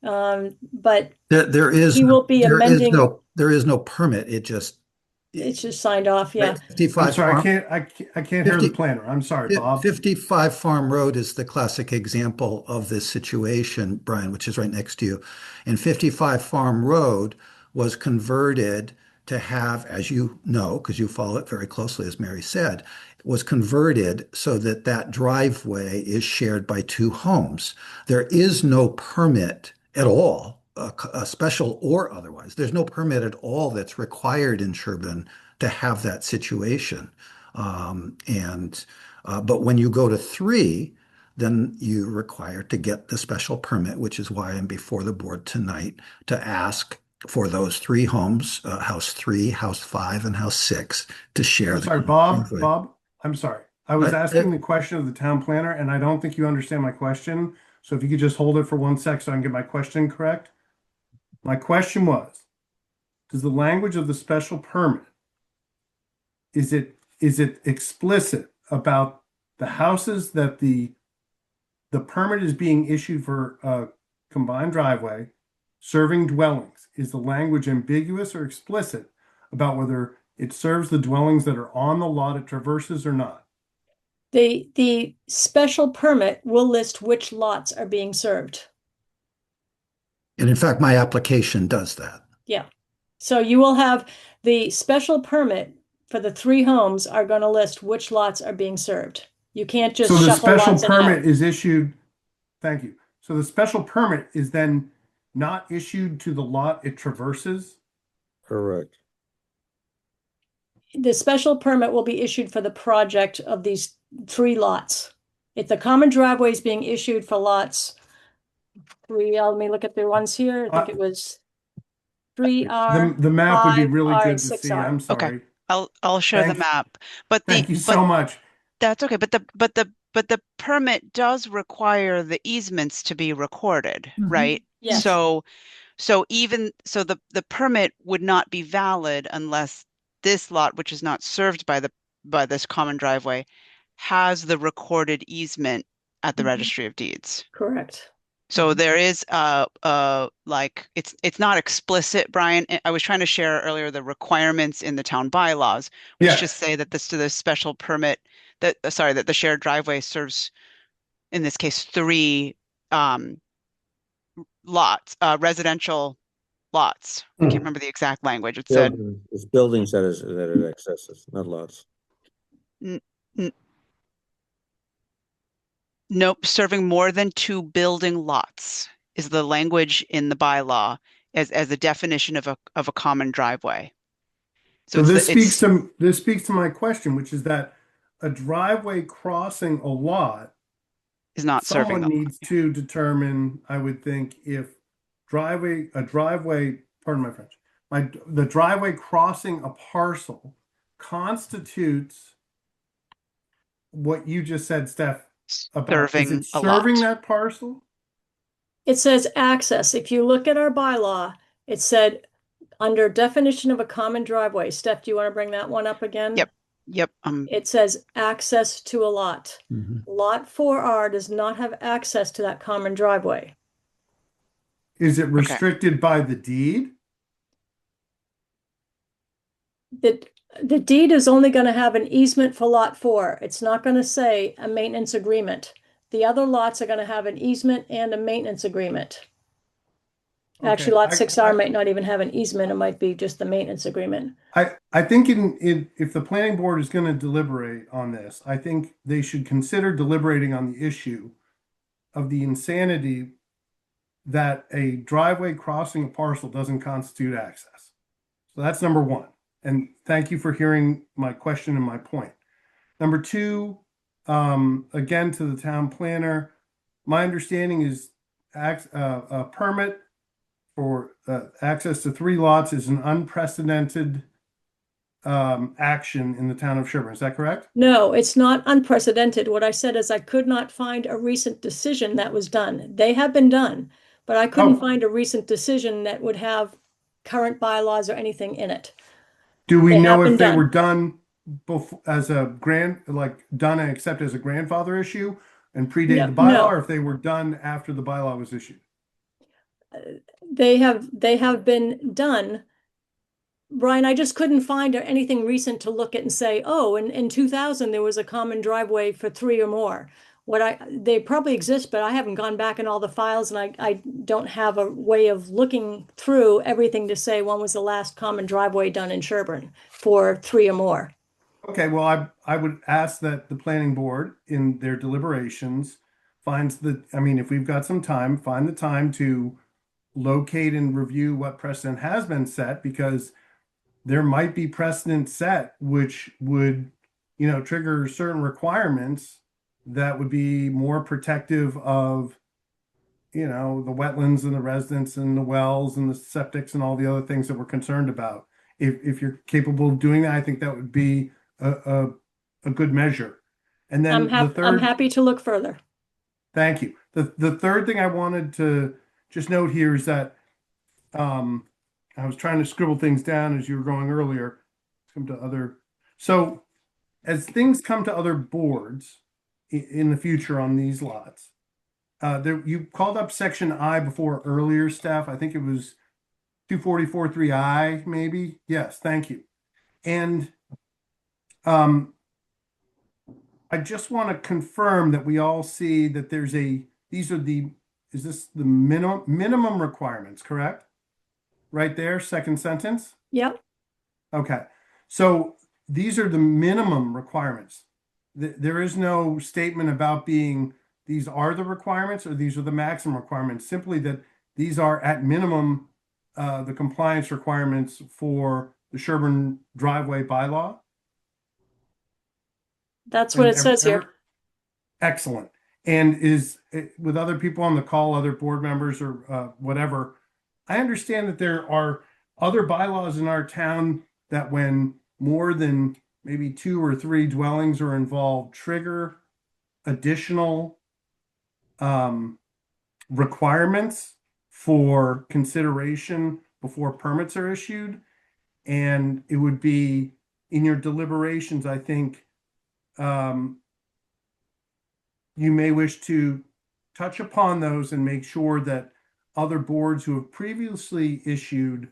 But There is he will be there is amending. there is no permit. It's just signed off, yeah. 55 I'm sorry, Farm- I can't hear the 50 planner. I'm sorry, Bob. 55 Farm Road is the classic example of this situation, Brian, which is right next to you. And 55 Farm Road was converted to have, as you know, because you follow it very closely, as Mary said, was converted so that that driveway is shared by two homes. There is no permit at all, a special or otherwise. There's no permit at all that's required in Sherborn to have that situation. But when you go to 3, then you're required to get the special permit, which is why I'm before the board tonight to ask for those 3 homes, House 3, House 5, and House 6, to share. I'm sorry, Bob, I'm sorry. I was asking the question of the town planner, and I don't think you understand my question. So if you could just hold it for 1 sec so I can get my question correct. My question was, does the language of the special permit, is it explicit about the houses that the permit is being issued for a combined driveway serving dwellings? Is the language ambiguous or explicit about whether it serves the dwellings that are on the lot it traverses or not? The special permit will list which lots are being served. And in fact, my application does that. Yeah. So you will have the special permit for the 3 homes are going to list which lots are being served. You can't just So the shuffle special lots in and out. permit is issued, thank you. So the special permit is then not issued to the lot it traverses? Correct. The special permit will be issued for the project of these 3 lots. If the common driveway is being issued for lots 3, let me look at the ones here. I think it was 3R, The map would be 5R, really and good to see. 6R. I'm Okay. sorry. I'll show the Thank- map, but Thank you so much. that's okay. But the permit does require the easements to be recorded, right? Yes. So even so the permit would not be valid unless this lot, which is not served by this common driveway, has the recorded easement at the Mhm. Registry of Deeds. Correct. So there is like it's not explicit, Brian. I was trying to share earlier the requirements in the town bylaws, which Yes. just say that the special permit that that the shared driveway serves, in this case, 3 lots, residential lots. I can't remember the exact language. It said It's buildings that it accesses, not lots. n- n- nope, serving more than 2 building lots is the language in the bylaw as a definition of a common driveway. So it's this the, it's speaks to my question, which is that a driveway crossing a lot, is not serving someone needs to determine, I would think, if a driveway, pardon my French, the driveway crossing a parcel constitutes what you just said, Steph, about, is serving it a serving lot. that parcel? It says access. If you look at our bylaw, it said under definition of a common driveway. Steph, do you want to bring that one up again? Yep. It says access to a lot. Mhm. Lot 4R does not have access to that common driveway. Is it restricted by the deed? The deed is only going to have an easement for lot 4. It's not going to say a maintenance agreement. The other lots are going to have an easement and a maintenance agreement. Actually, Okay, lot 6R might not even have an easement. It might be just the maintenance agreement. I think if the planning board is going to deliberate on this, I think they should consider deliberating on the issue of the insanity that a driveway crossing a parcel doesn't constitute access. So that's number 1. And thank you for hearing my question and my point. Number 2, again, to the town planner, my understanding is a permit for access to 3 lots is an unprecedented action in the town of Sherborn. Is that correct? No, it's not unprecedented. What I said is I could not find a recent decision that was done. They have been done, but I couldn't find a recent decision that would have current bylaws or anything in it. Do we They know have if been they done. were done as a done and accepted as a grandfather issue and predated the bylaw, No. or if they were done after the bylaw was issued? They have been done. Brian, I just couldn't find anything recent to look at and say, oh, in 2000 there was a common driveway for 3 or more. They probably exist, but I haven't gone back in all the files, and I don't have a way of looking through everything to say when was the last common driveway done in Sherborn for 3 or more. Okay, well, I would ask that the planning board in their deliberations finds if we've got some time, find the time to locate and review what precedent has been set, because there might be precedent set which would, trigger certain requirements that would be more protective of, the wetlands and the residents and the wells and the septics and all the other things that we're concerned about. If you're capable of doing that, I think that would be a good measure. And then I'm happy to look further. Thank you. The third thing I wanted to just note here is that I was trying to scribble things down as you were going earlier. So as things come to other boards in the future on these lots, you called up section I before earlier, Steph. I think it was 244.3I, maybe. Yes, thank you. And I just want to confirm that we all see that is this the minimum requirements, correct? right there, second sentence? Yep. Okay. So these are the minimum requirements. There is no statement about being these are the requirements or these are the maximum requirements, simply that these are at minimum the compliance requirements for the Sherburne driveway bylaw. That's what And it says here. excellent. And with other people on the call, other board members or whatever, I understand that there are other bylaws in our town that when more than maybe 2 or 3 dwellings are involved, trigger additional requirements for consideration before permits are issued. And it would be in your deliberations, I think, you may wish to touch upon those and make sure that other boards who have previously issued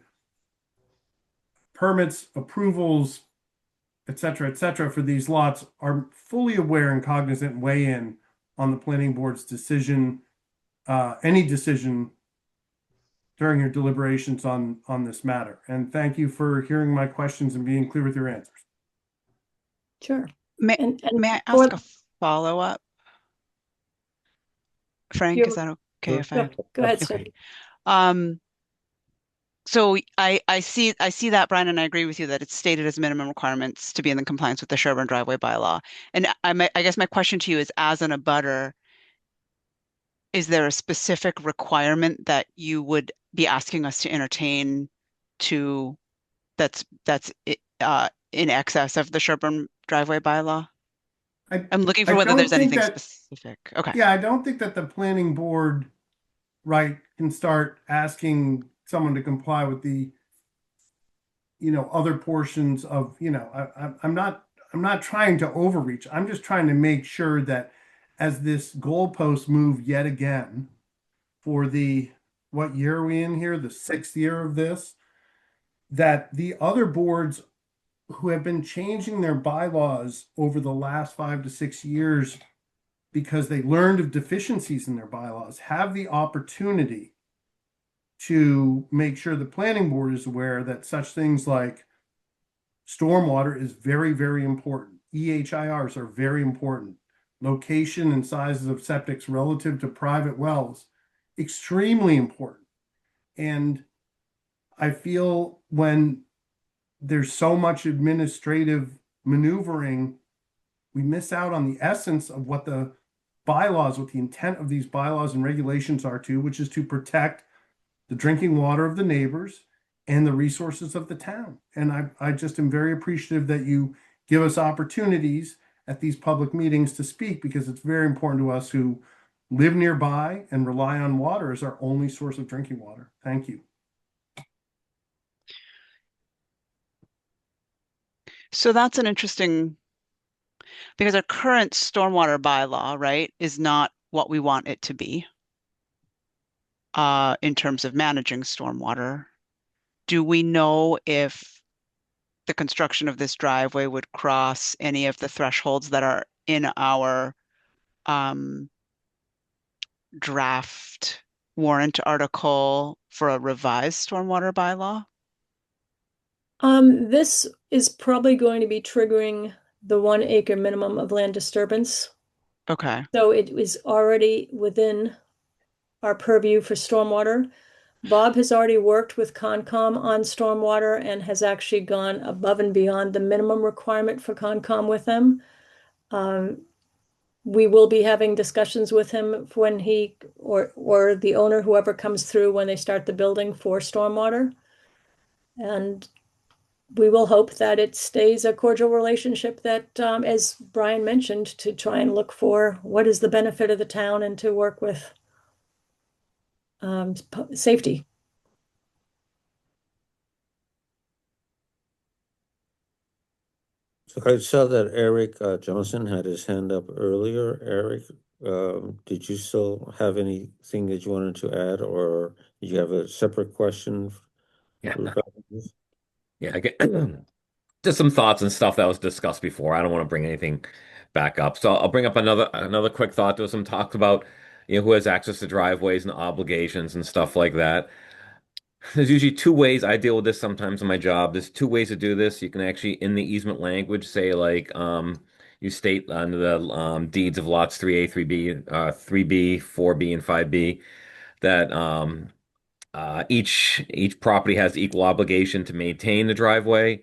permits, approvals, et cetera, for these lots are fully aware and cognizant and weigh in on the planning board's decision, any decision during your deliberations on this matter. And thank you for hearing my questions and being clear with your answers. Sure. May, And may I for- ask a follow-up? Frank, You- is that okay if I? Go ahead, Steve. Okay. So I see that, Brian, and I agree with you that it's stated as minimum requirements to be in the compliance with the Sherburne driveway bylaw. And I guess my question to you is, as an abutter, is there a specific requirement that you would be asking us to entertain to that's in excess of the Sherburne driveway bylaw? I'm looking for I whether don't there's think anything that- specific. Okay. Yeah, I don't think that the planning board, right, can start asking someone to comply with the, other portions of, I'm not trying to overreach. I'm just trying to make sure that as this goalpost move yet again for what year are we in here? The 6th year of this, that the other boards who have been changing their bylaws over the last 5 to 6 years because they learned of deficiencies in their bylaws have the opportunity to make sure the planning board is aware that such things like stormwater is very, very important. EHIRs are very important. Location and sizes of septics relative to private wells, extremely important. And I feel when there's so much administrative maneuvering, we miss out on the essence of what the bylaws, what the intent of these bylaws and regulations are to, which is to protect the drinking water of the neighbors and the resources of the town. And I just am very appreciative that you give us opportunities at these public meetings to speak, because it's very important to us who live nearby and rely on water as our only source of drinking water. Thank you. So that's an interesting, because our current stormwater bylaw, right, is not what we want it to be in terms of managing stormwater. Do we know if the construction of this driveway would cross any of the thresholds that are in our draft warrant article for a revised stormwater bylaw? This is probably going to be triggering the 1 acre minimum of land disturbance. Okay. So it is already within our purview for stormwater. Bob has already worked with Concom on stormwater and has actually gone above and beyond the minimum requirement for Concom with them. We will be having discussions with him when he or the owner, whoever comes through when they start the building for stormwater. And we will hope that it stays a cordial relationship that, as Brian mentioned, to try and look for what is the benefit of the town and to work with safety. So I saw that Eric Johnson had his hand up earlier. Eric, did you still have anything that you wanted to add, or did you have a separate question? Yeah. regarding this? Yeah, I get just some thoughts and stuff that was discussed before. I don't want to bring anything back up. So I'll bring up another quick thought. There was some talk about, who has access to driveways and obligations and stuff like that. There's usually two ways I deal with this sometimes in my job. There's two ways to do this. You can actually, in the easement language, say like you state under the deeds of lots 3A, 3B, 4B, and 5B that each property has equal obligation to maintain the driveway.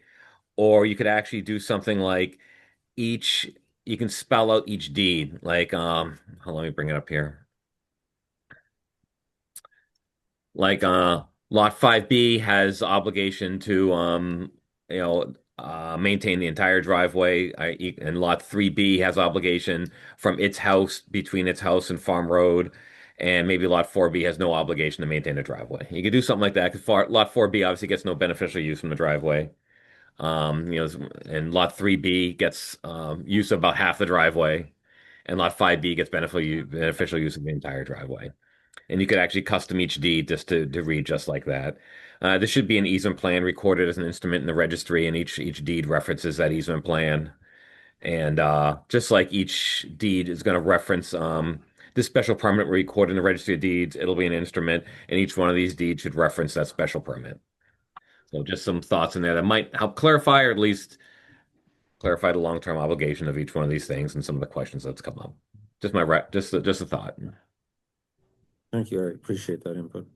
Or you could actually do something like each, you can spell out each deed. Like hold on, let me bring it up here. Like lot 5B has obligation to maintain the entire driveway. And lot 3B has obligation from its house between its house and Farm Road. And maybe lot 4B has no obligation to maintain the driveway. You could do something like that because lot 4B obviously gets no beneficial use from the driveway. And lot 3B gets use of about half the driveway, and lot 5B gets beneficial use of the entire driveway. And you could actually custom each deed just to read just like that. There should be an easement plan recorded as an instrument in the registry, and each deed references that easement plan. And just like each deed is going to reference this special permit recorded in the registry of deeds, it'll be an instrument, and each one of these deeds should reference that special permit. So just some thoughts in there that might help clarify, or at least clarify the long-term obligation of each one of these things and some of the questions that's come up. Just a thought. Thank you. I appreciate that input.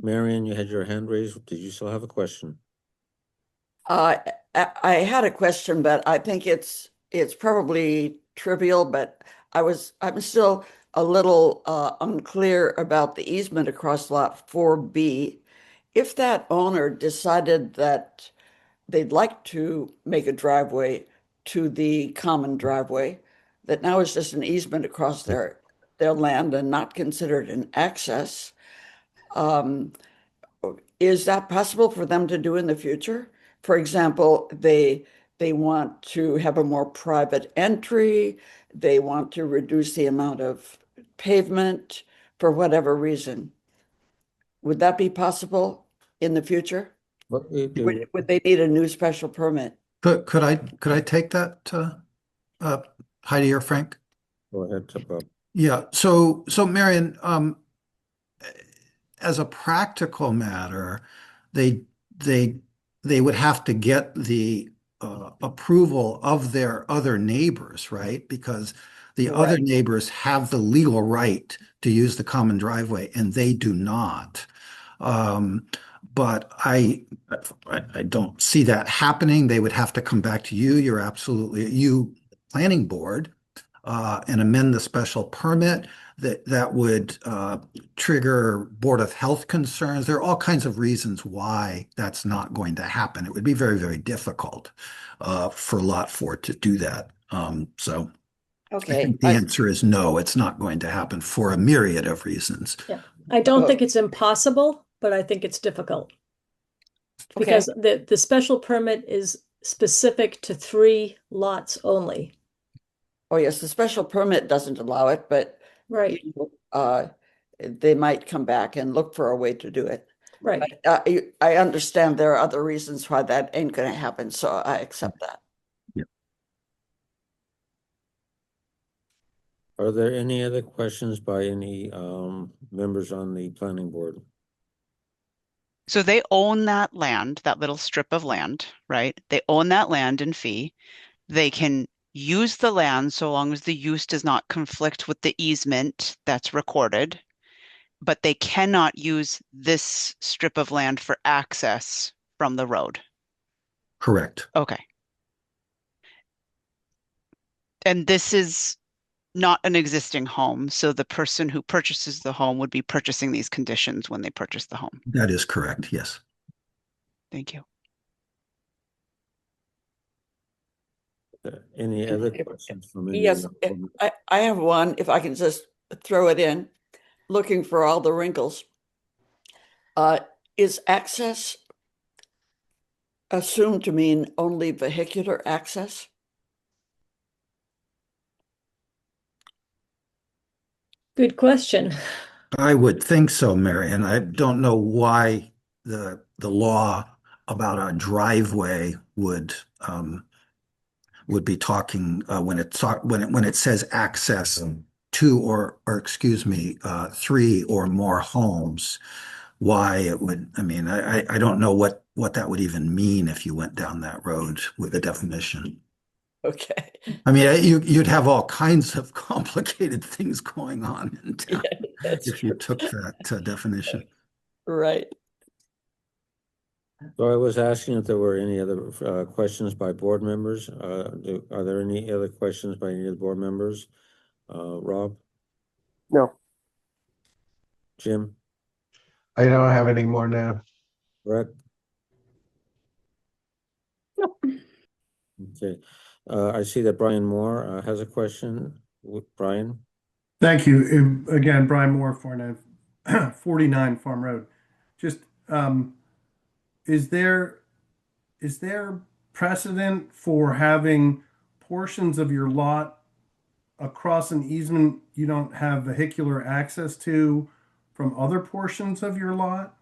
Marion, you had your hand raised. Did you still have a question? I had a question, but I think it's probably trivial, but I'm still a little unclear about the easement across lot 4B. If that owner decided that they'd like to make a driveway to the common driveway, that now is just an easement across their land and not considered an access, um, is that possible for them to do in the future? For example, they want to have a more private entry, they want to reduce the amount of pavement for whatever reason. Would that be possible in the future? What we do, Would they need a new special permit? Could I take that, Heidi or Frank? go ahead, Bob. Yeah. So Marion, as a practical matter, they they they would have to get the approval of their other neighbors, right? Because the other Right. neighbors have the legal right to use the common driveway, and they do not. Um, but I don't see that happening. They would have to come back to you. You planning board, and amend the special permit that would trigger Board of Health concerns. There are all kinds of reasons why that's not going to happen. It would be very, very difficult for Lot 4 to do that. So I Okay. think the answer is no, it's not going to happen for a myriad of reasons. Yeah. I don't think it's impossible, but I think it's difficult. Okay. Because the special permit is specific to 3 lots only. Oh, yes, the special permit doesn't allow it, but Right, they might come back and look for a way to do it. right. But I understand there are other reasons why that ain't going to happen, so I accept that. Are there any other questions by any members on the planning board? So they own that land, that little strip of land, right? They own that land in fee. They can use the land so long as the use does not conflict with the easement that's recorded, but they cannot use this strip of land for access from the road. Correct. Okay. And this is not an existing home, so the person who purchases the home would be purchasing these conditions when they purchase the home. That is correct. Yes. Thank you. Any other questions from any? Yes, I have one, if I can just throw it in, looking for all the wrinkles. Is access assumed to mean only vehicular access? Good question. I would think so, Mary, and I don't know why the law about a driveway would be talking when it says access to or excuse me 3 or more homes. why it would, I mean, I don't know what that would even mean if you went down that road with a definition. Okay. I mean, you'd have all kinds of complicated things going on in town Yeah, that's if you true. took that definition. Right. So I was asking if there were any other questions by board members. Are there any other questions by any of the board members? Rob, No. Jim, I don't have any more now. Brett? Nope. Okay. I see that Brian Moore has a question. Brian? Thank you. Again, Brian Moore, 49 Farm Road. Just, is there precedent for having portions of your lot across an easement you don't have vehicular access to from other portions of your lot?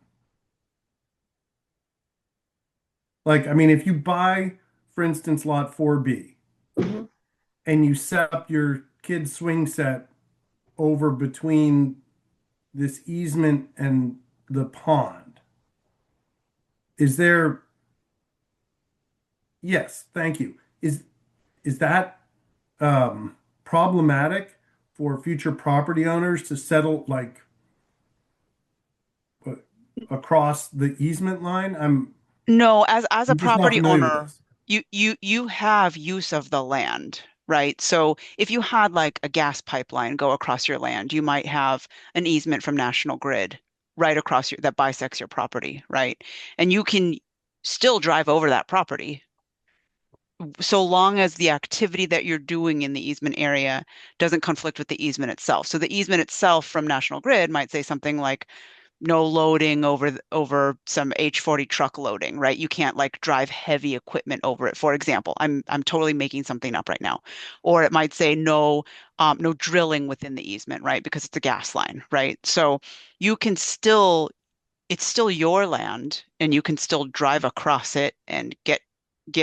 Like, I mean, if you buy, for instance, lot 4B, Mhm. and you set up your kid's swing set over between this easement and the pond, is there, yes, thank you. Is that problematic for future property owners to settle like across the easement line? No, as a I'm just not property familiar with owner, this. you have use of the land, right? So if you had like a gas pipeline go across your land, you might have an easement from National Grid right across your that bisects your property, right? And you can still drive over that property so long as the activity that you're doing in the easement area doesn't conflict with the easement itself. So the easement itself from National Grid might say something like no loading over some H40 truck loading, right? You can't like drive heavy equipment over it, for example. I'm totally making something up right now. Or it might say no drilling within the easement, right? Because it's a gas line, right? So you can still it's still your land and you can still drive across it and get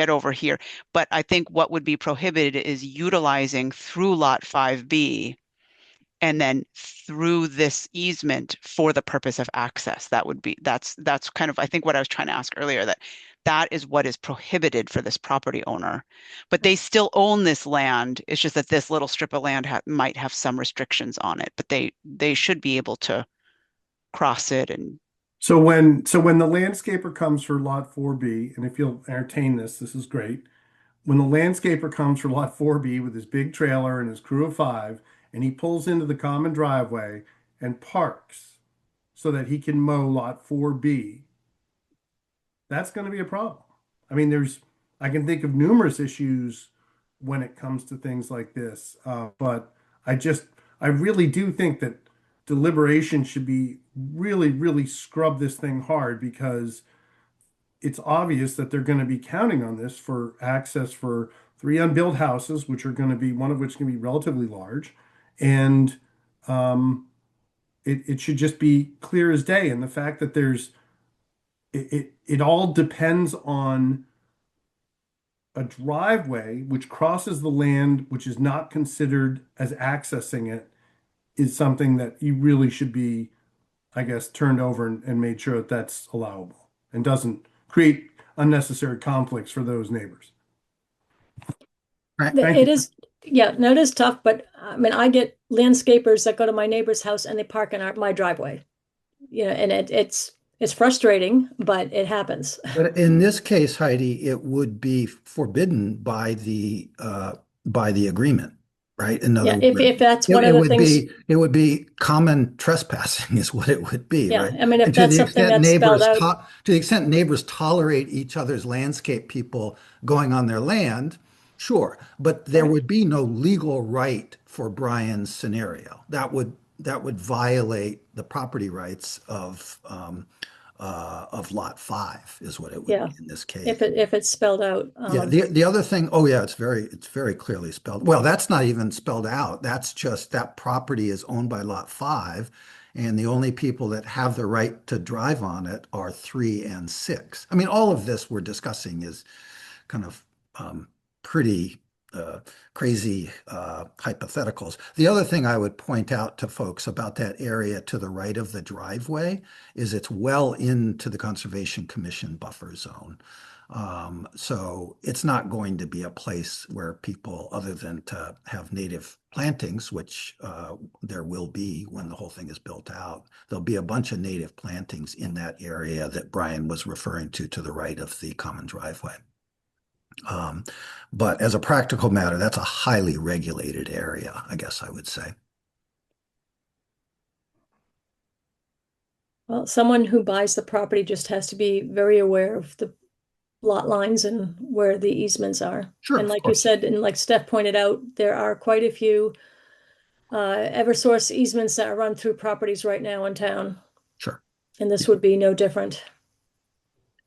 over here. But I think what would be prohibited is utilizing through lot 5B and then through this easement for the purpose of access. That's kind of I think what I was trying to ask earlier, that is what is prohibited for this property owner. But they still own this land. It's just that this little strip of land might have some restrictions on it, but they should be able to cross it and So when the landscaper comes for lot 4B, and if you'll entertain this is great. When the landscaper comes for lot 4B with his big trailer and his crew of five, and he pulls into the common driveway and parks so that he can mow lot 4B, that's going to be a problem. I mean, I can think of numerous issues when it comes to things like this, but I really do think that deliberation should be really, really scrub this thing hard because it's obvious that they're going to be counting on this for access for three unbuilt houses, which are going to be one of which can be relatively large, and it should just be clear as day. And the fact that it all depends on a driveway which crosses the land, which is not considered as accessing it, is something that you really should be, I guess, turned over and made sure that that's allowable and doesn't create unnecessary conflicts for those neighbors. Right. Thank It you. is, yeah, no, it is tough, but I mean, I get landscapers that go to my neighbor's house and they park in my driveway. You know, and it's frustrating, but it happens. But in this case, Heidi, it would be forbidden by the agreement, right? In other Yeah, words, if that's one it of the would things, it would be common trespassing is what it would be, yeah, right? I mean, if And to that's the something extent that's spelled neighbors out, to the extent neighbors tolerate each other's landscape people going on their land, sure, but there right. would be no legal right for Brian's scenario. That would violate the property rights of lot 5 is what it would Yeah, be in this case. if it's spelled out. Yeah, the other thing, oh yeah, it's very clearly spelled. Well, that's not even spelled out. That's just that property is owned by lot 5, and the only people that have the right to drive on it are 3 and 6. I mean, all of this we're discussing is kind of pretty crazy hypotheticals. The other thing I would point out to folks about that area to the right of the driveway is it's well into the Conservation Commission buffer zone. So it's not going to be a place where people, other than to have native plantings, which there will be when the whole thing is built out, there'll be a bunch of native plantings in that area that Brian was referring to the right of the common driveway. But as a practical matter, that's a highly regulated area, I guess I would say. Well, someone who buys the property just has to be very aware of the lot lines and where the easements are. Sure, And of like you course. said, and like Steph pointed out, there are quite a few Eversource easements that are run through properties right now in town. Sure. And this would be no different.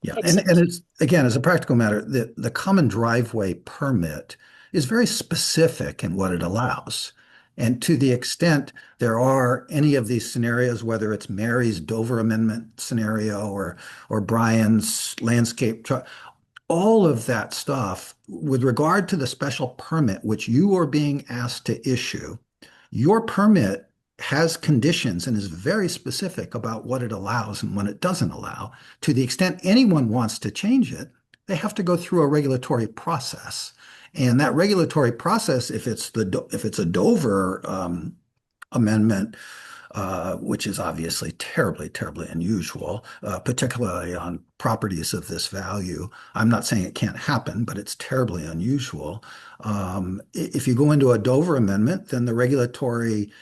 Yeah, Except- and it's, again, as a practical matter, the common driveway permit is very specific in what it allows. And to the extent there are any of these scenarios, whether it's Mary's Dover Amendment scenario or Brian's landscape, all of that stuff with regard to the special permit, which you are being asked to issue, your permit has conditions and is very specific about what it allows and what it doesn't allow. To the extent anyone wants to change it, they have to go through a regulatory process. And that regulatory process, if it's a Dover amendment, which is obviously terribly, terribly unusual, particularly on properties of this value. I'm not saying it can't happen, but it's terribly unusual. If you go into a Dover amendment, then the regulatory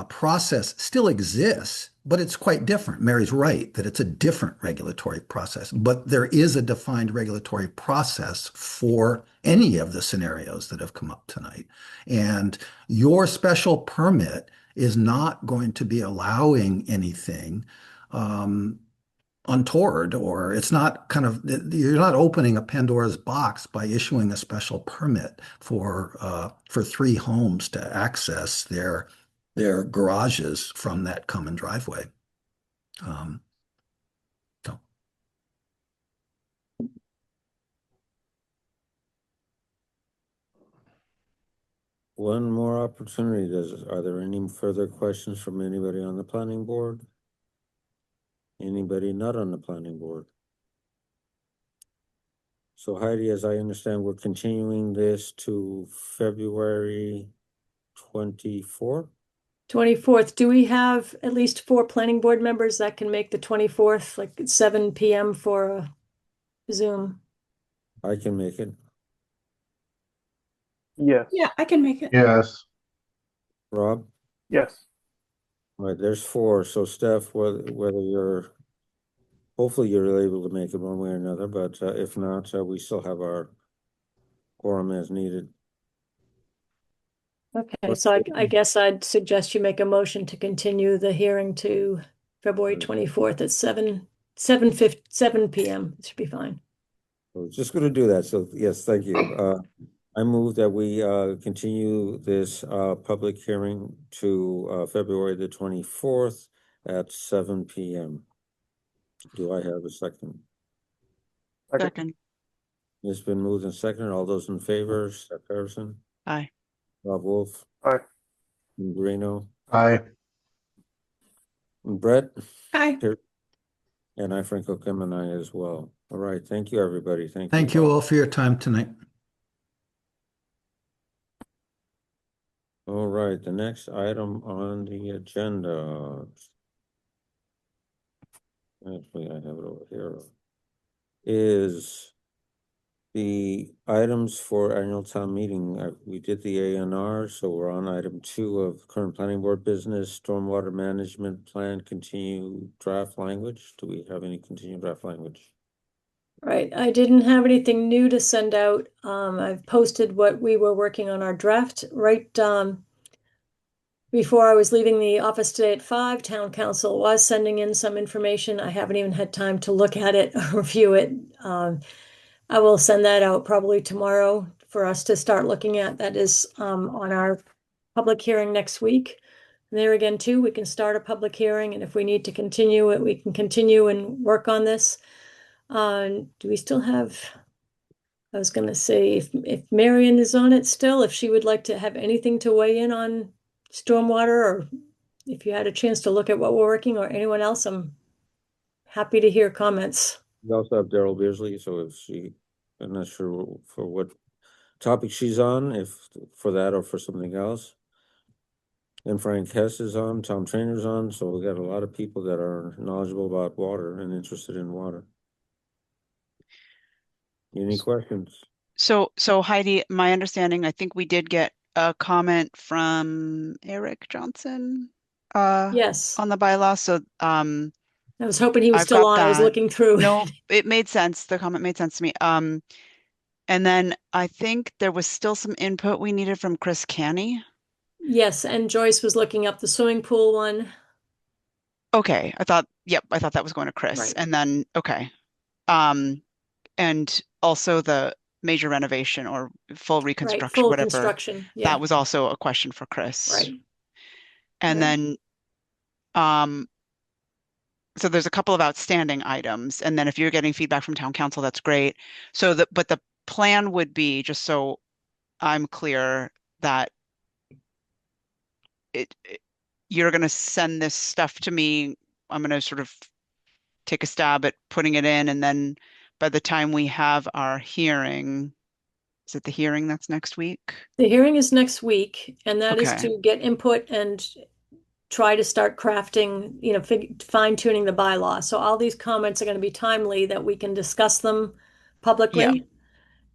process still exists, but it's quite different. Mary's right that it's a different regulatory process, but there is a defined regulatory process for any of the scenarios that have come up tonight. And your special permit is not going to be allowing anything untoward, or it's not you're not opening a Pandora's box by issuing a special permit for 3 homes to access their garages from that common driveway. So. One more opportunity. Are there any further questions from anybody on the planning board? Anybody not on the planning board? So Heidi, as I understand, we're continuing this to February 24th? 24th. Do we have at least 4 planning board members that can make the 24th, like at 7 p.m. for a Zoom? I can make it. Yes. Yeah, I can make it. Yes. Rob? Yes. All right, there's 4. So Steph, whether hopefully you're able to make it one way or another, but if not, we still have our quorum as needed. Okay, so I guess I'd suggest you make a motion to continue the hearing to February 24th at 7 p.m. It should be fine. I was just going to do that. So yes, thank you. I move that we continue this public hearing to February the 24th at 7 p.m. Do I have a second? Second. It's been moved and seconded. All those in favor, Steph Harrison, Aye. Rob Wolf, Aye. Guarino, Aye. and Brett, Hi. and I, Franco Kim, and I as well. All right. Thank you, everybody. Thank you all for your time tonight. All right. The next item on the agenda. Actually, I have it over here. Is the items for annual town meeting. We did the A&R, so we're on item 2 of current planning board business, stormwater management plan, continue draft language. Do we have any continued draft language? Right, I didn't have anything new to send out. I've posted what we were working on our draft right before I was leaving the office today at 5. Town council was sending in some information. I haven't even had time to look at it or review it. I will send that out probably tomorrow for us to start looking at. That is on our public hearing next week. And there again, too, we can start a public hearing, and if we need to continue it, we can continue and work on this. Do we still have I was gonna say if Marion is on it still, if she would like to have anything to weigh in on stormwater, or if you had a chance to look at what we're working, or anyone else, I'm happy to hear comments. We also have Daryl Beardsley, so if she, I'm not sure for what topic she's on, if for that or for something else. And Frank Hess is on, Tom Trainer's on, so we got a lot of people that are knowledgeable about water and interested in water. Any questions? So Heidi, my understanding, I think we did get a comment from Eric Johnson Yes, on the bylaw. So I was hoping he was I've still got on. I was that. looking through. No, it made sense. The comment made sense to me. And then I think there was still some input we needed from Chris Canny. Yes, and Joyce was looking up the swimming pool one. Okay, I thought that was going to Chris. Right. And then okay. And also the major renovation or full Right, reconstruction, full whatever. construction, yeah, That was also a question for Chris. right. And Right. then so there's a couple of outstanding items. And then if you're getting feedback from town council, that's great. But the plan would be, just so I'm clear, that you're going to send this stuff to me. I'm going to sort of take a stab at putting it in, and then by the time we have our hearing, is it the hearing that's next week? The hearing is next week, and that is Okay. to get input and try to start crafting, fine tuning the bylaw. So all these comments are going to be timely that we can discuss them publicly.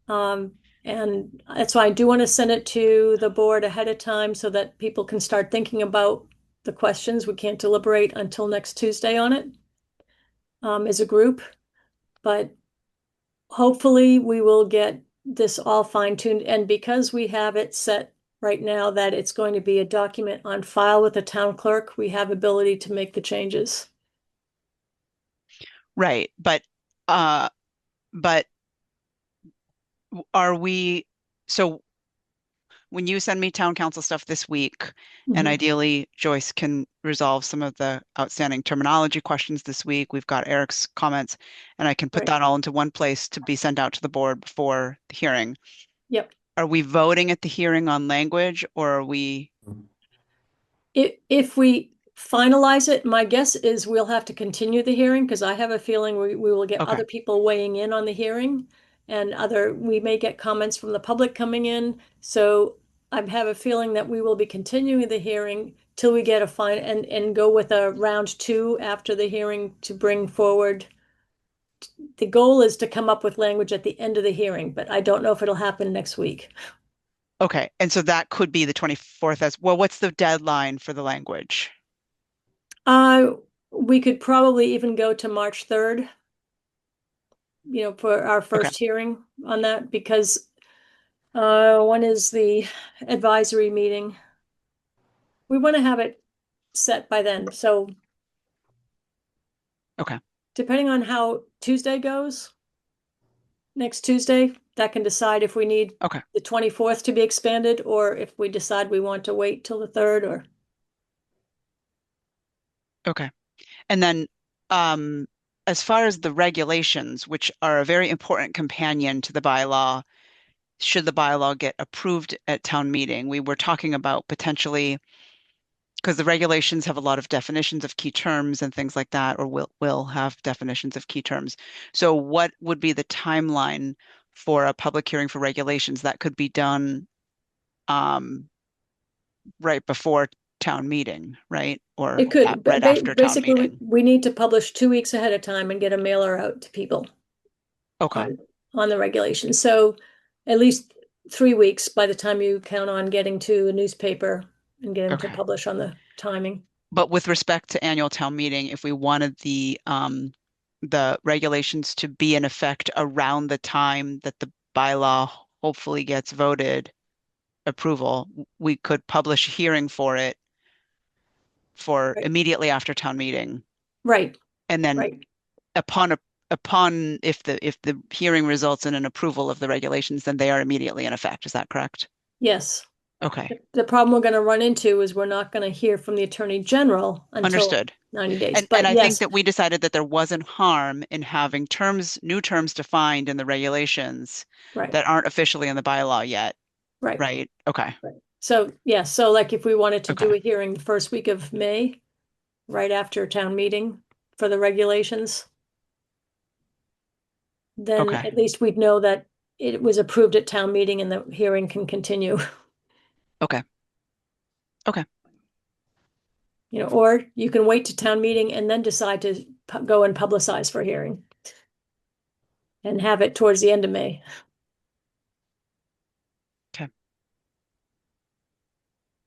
And that's why I do want to send it to the board ahead of time so that people can start thinking about the questions. We can't deliberate until next Tuesday on it, as a group, but hopefully we will get this all fine tuned. And because we have it set right now that it's going to be a document on file with the town clerk, we have ability to make the changes. Right. But are we, so when you send me town council stuff this week, and Mhm. ideally Joyce can resolve some of the outstanding terminology questions this week, we've got Eric's comments, and I can put Right. that all into one place to be sent out to the board before the hearing. Yep. Are we voting at the hearing on language, or are we? If we finalize it, my guess is we'll have to continue the hearing because I have a feeling we will get Okay. other people weighing in on the hearing, and we may get comments from the public coming in. So I have a feeling that we will be continuing the hearing till we get a fine and go with a round two after the hearing to bring forward. The goal is to come up with language at the end of the hearing, but I don't know if it'll happen next week. Okay. And so that could be the 24th as well. What's the deadline for the language? We could probably even go to March 3rd, for our first hearing on that, because when is the advisory meeting? We want to have it set by then. So Okay. depending on how Tuesday goes, next Tuesday, that can decide if we need Okay. the 24th to be expanded, or if we decide we want to wait till the 3rd, or. Okay. And then as far as the regulations, which are a very important companion to the bylaw, should the bylaw get approved at town meeting, we were talking about potentially, because the regulations have a lot of definitions of key terms and things like that, or will have definitions of key terms. So what would be the timeline for a public hearing for regulations that could be done right before town meeting, right? Or It could, right after town basically, meeting? we need to publish 2 weeks ahead of time and get a mailer out to people Okay. on the regulations. So at least 3 weeks by the time you count on getting to a newspaper and get them to Okay. publish on the timing. But with respect to annual town meeting, if we wanted the regulations to be in effect around the time that the bylaw hopefully gets voted approval, we could publish a hearing for it for Right. immediately after town meeting. Right. And then Right. upon if the hearing results in an approval of the regulations, then they are immediately in effect. Is that correct? Yes. Okay, The problem we're going to run into is we're not going to hear from the Attorney General until understood. 90 days. And But I think yes, that we decided that there wasn't harm in having new terms defined in the regulations right, that aren't officially in the bylaw yet, right. right? Okay, So, yeah, so like if we wanted to do okay, a hearing the first week of May, right after town meeting for the regulations, then okay, at least we'd know that it was approved at town meeting and the hearing can continue. okay, okay. Or you can wait to town meeting and then decide to go and publicize for a hearing and have it towards the end of May.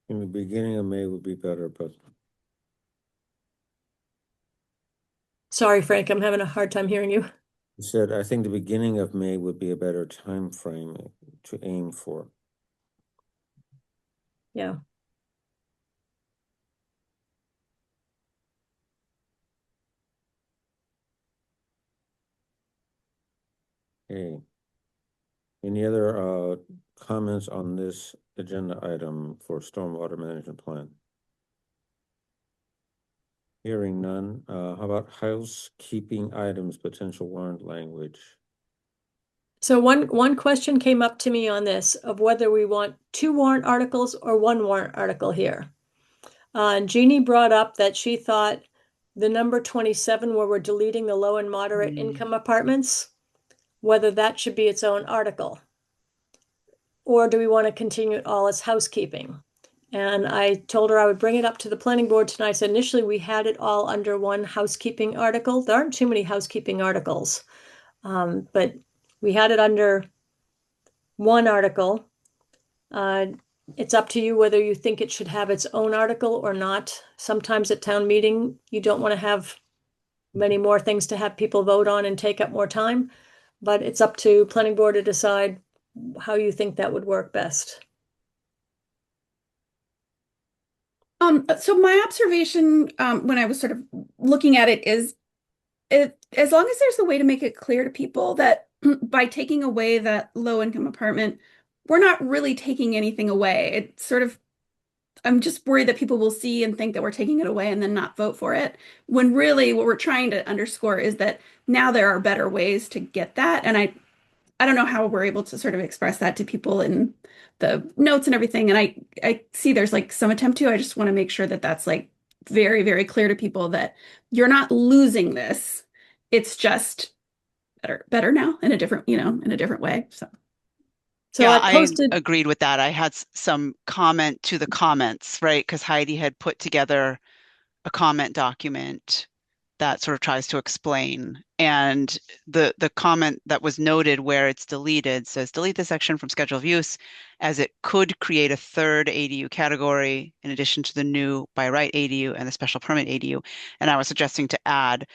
In the beginning of May would be better, but Sorry, Frank, I'm having a hard time hearing you. you said, I think the beginning of May would be a better time frame to aim for. Yeah. Okay. Any other comments on this agenda item for stormwater management plan? Hearing none. How about housekeeping items, potential warrant language? So one question came up to me on this of whether we want 2 warrant articles or 1 warrant article here. And Jeannie brought up that she thought the number 27, where we're deleting the low and moderate income apartments, whether that should be its own article. Or do we want to continue it all as housekeeping? And I told her I would bring it up to the planning board tonight. So initially we had it all under one housekeeping article. There aren't too many housekeeping articles, but we had it under one article. It's up to you whether you think it should have its own article or not. Sometimes at town meeting, you don't want to have many more things to have people vote on and take up more time, but it's up to planning board to decide how you think that would work best. So my observation when I was sort of looking at it is as long as there's a way to make it clear to people that by taking away that low income apartment, we're not really taking anything away. It's sort of, I'm just worried that people will see and think that we're taking it away and then not vote for it. When really what we're trying to underscore is that now there are better ways to get that. And I don't know how we're able to sort of express that to people in the notes and everything. And I see there's like some attempt to. I just want to make sure that that's like very, very clear to people that you're not losing this. It's just better now in a different, in a different way. So So Yeah, I I posted, agreed with that. I had some comment to the comments, right? Because Heidi had put together a comment document that sort of tries to explain. And the comment that was noted where it's deleted says, delete the section from schedule of use as it could create a third ADU category in addition to the new by right ADU and the special permit ADU. And I was suggesting to add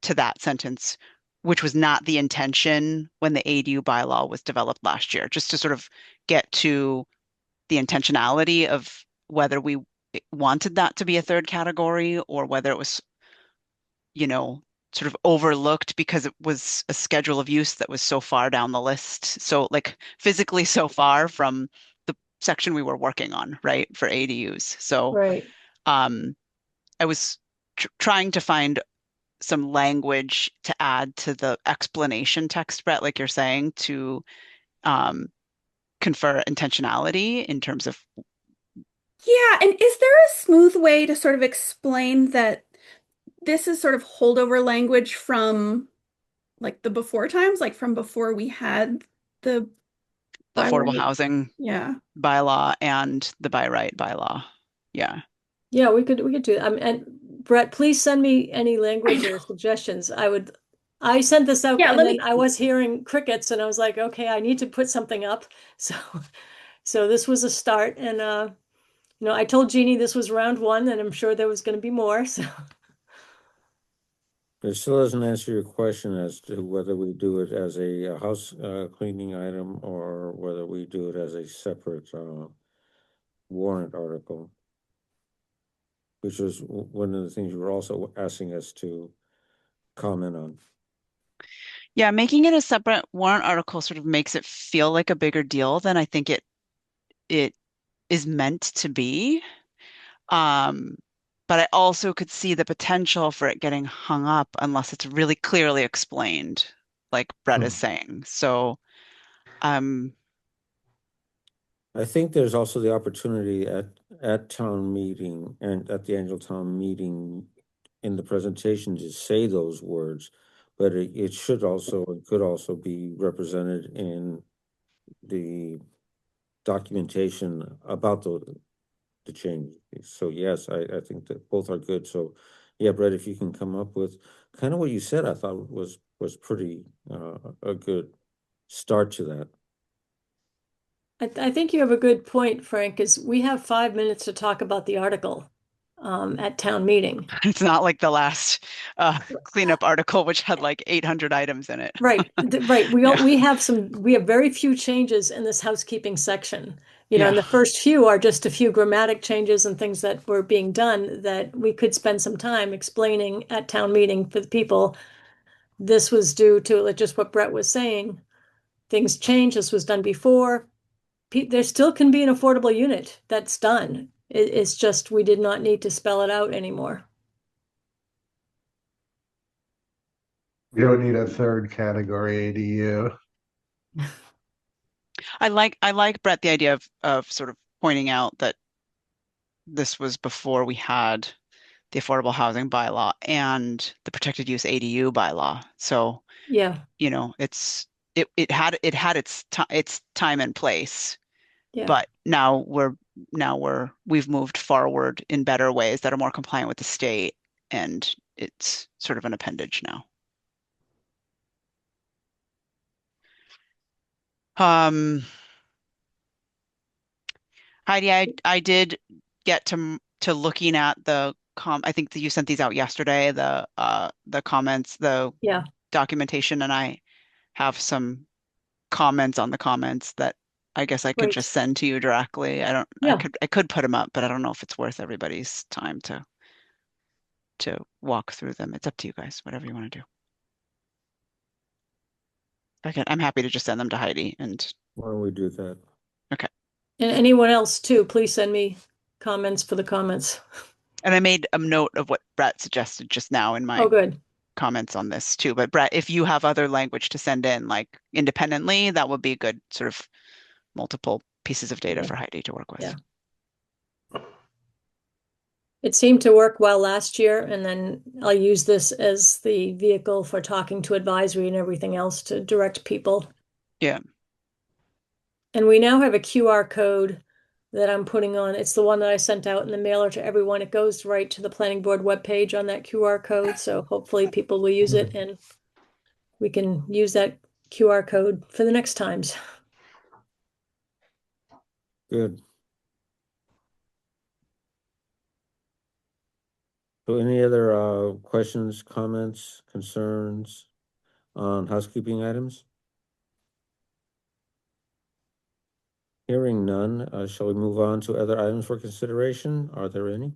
to that sentence, which was not the intention when the ADU bylaw was developed last year, just to sort of get to the intentionality of whether we wanted that to be a third category or whether it was, sort of overlooked because it was a schedule of use that was so far down the list. So like physically so far from the section we were working on, right, for ADUs. So right. um, I was trying to find some language to add to the explanation text, Brett, like you're saying, to um, confer intentionality in terms of. yeah, and is there a smooth way to sort of explain that this is sort of holdover language from like the before times, like from before we had the The by affordable right? housing Yeah. bylaw and the by right bylaw. Yeah. Yeah, we could do that. And Brett, please send me any language or suggestions. I sent this out Yeah, and let then me I was hearing crickets and I was like, okay, I need to put something up. So so this was a start and I told Jeannie this was round 1 and I'm sure there was going to be more. So It still doesn't answer your question as to whether we do it as a house cleaning item or whether we do it as a separate warrant article, which was one of the things you were also asking us to comment on. Yeah, making it a separate warrant article sort of makes it feel like a bigger deal than I think it is meant to be. But I also could see the potential for it getting hung up unless it's really clearly explained, like Brett is saying. So, I think there's also the opportunity at town meeting and at the annual town meeting in the presentation to say those words, but it could also be represented in the documentation about the change. So yes, I think that both are good. So yeah, Brett, if you can come up with kind of what you said, I thought was pretty a good start to that. I think you have a good point, Frank, is we have 5 minutes to talk about the article at town meeting. it's not like the last cleanup article, which had like 800 items in it. Right, right. We Yeah. we have very few changes in this housekeeping section. Yeah. And the first few are just a few grammatic changes and things that were being done that we could spend some time explaining at town meeting for the people. This was due to like just what Brett was saying. Things changed. This was done before. There still can be an affordable unit that's done. It's just we did not need to spell it out anymore. You don't need a third category ADU. I like Brett, the idea of sort of pointing out that this was before we had the affordable housing bylaw and the protected use ADU bylaw. So, Yeah, it had its time and place, yeah. but now we've moved forward in better ways that are more compliant with the state, and it's sort of an appendage now. Heidi, I did get to looking at I think that you sent these out yesterday, the comments, the Yeah. documentation, and I have some comments on the comments that I guess I could Great. just send to you directly. Yeah. I could put them up, but I don't know if it's worth everybody's time to walk through them. It's up to you guys, whatever you want to do. I'm happy to just send them to Heidi and Why don't we do that? okay. And anyone else too, please send me comments for the comments. And I made a note of what Brett suggested just now in my Oh, good. comments on this too. But Brett, if you have other language to send in, like independently, that would be good sort of multiple pieces of data Yeah. for Heidi to work with. Yeah. It seemed to work well last year, and then I'll use this as the vehicle for talking to advisory and everything else to direct people. Yeah. And we now have a QR code that I'm putting on. It's the one that I sent out in the mailer to everyone. It goes right to the planning board webpage on that QR code. So hopefully people will use it and we can use that QR code for the next times. Good. So any other questions, comments, concerns on housekeeping items? Hearing none, shall we move on to other items for consideration? Are there any?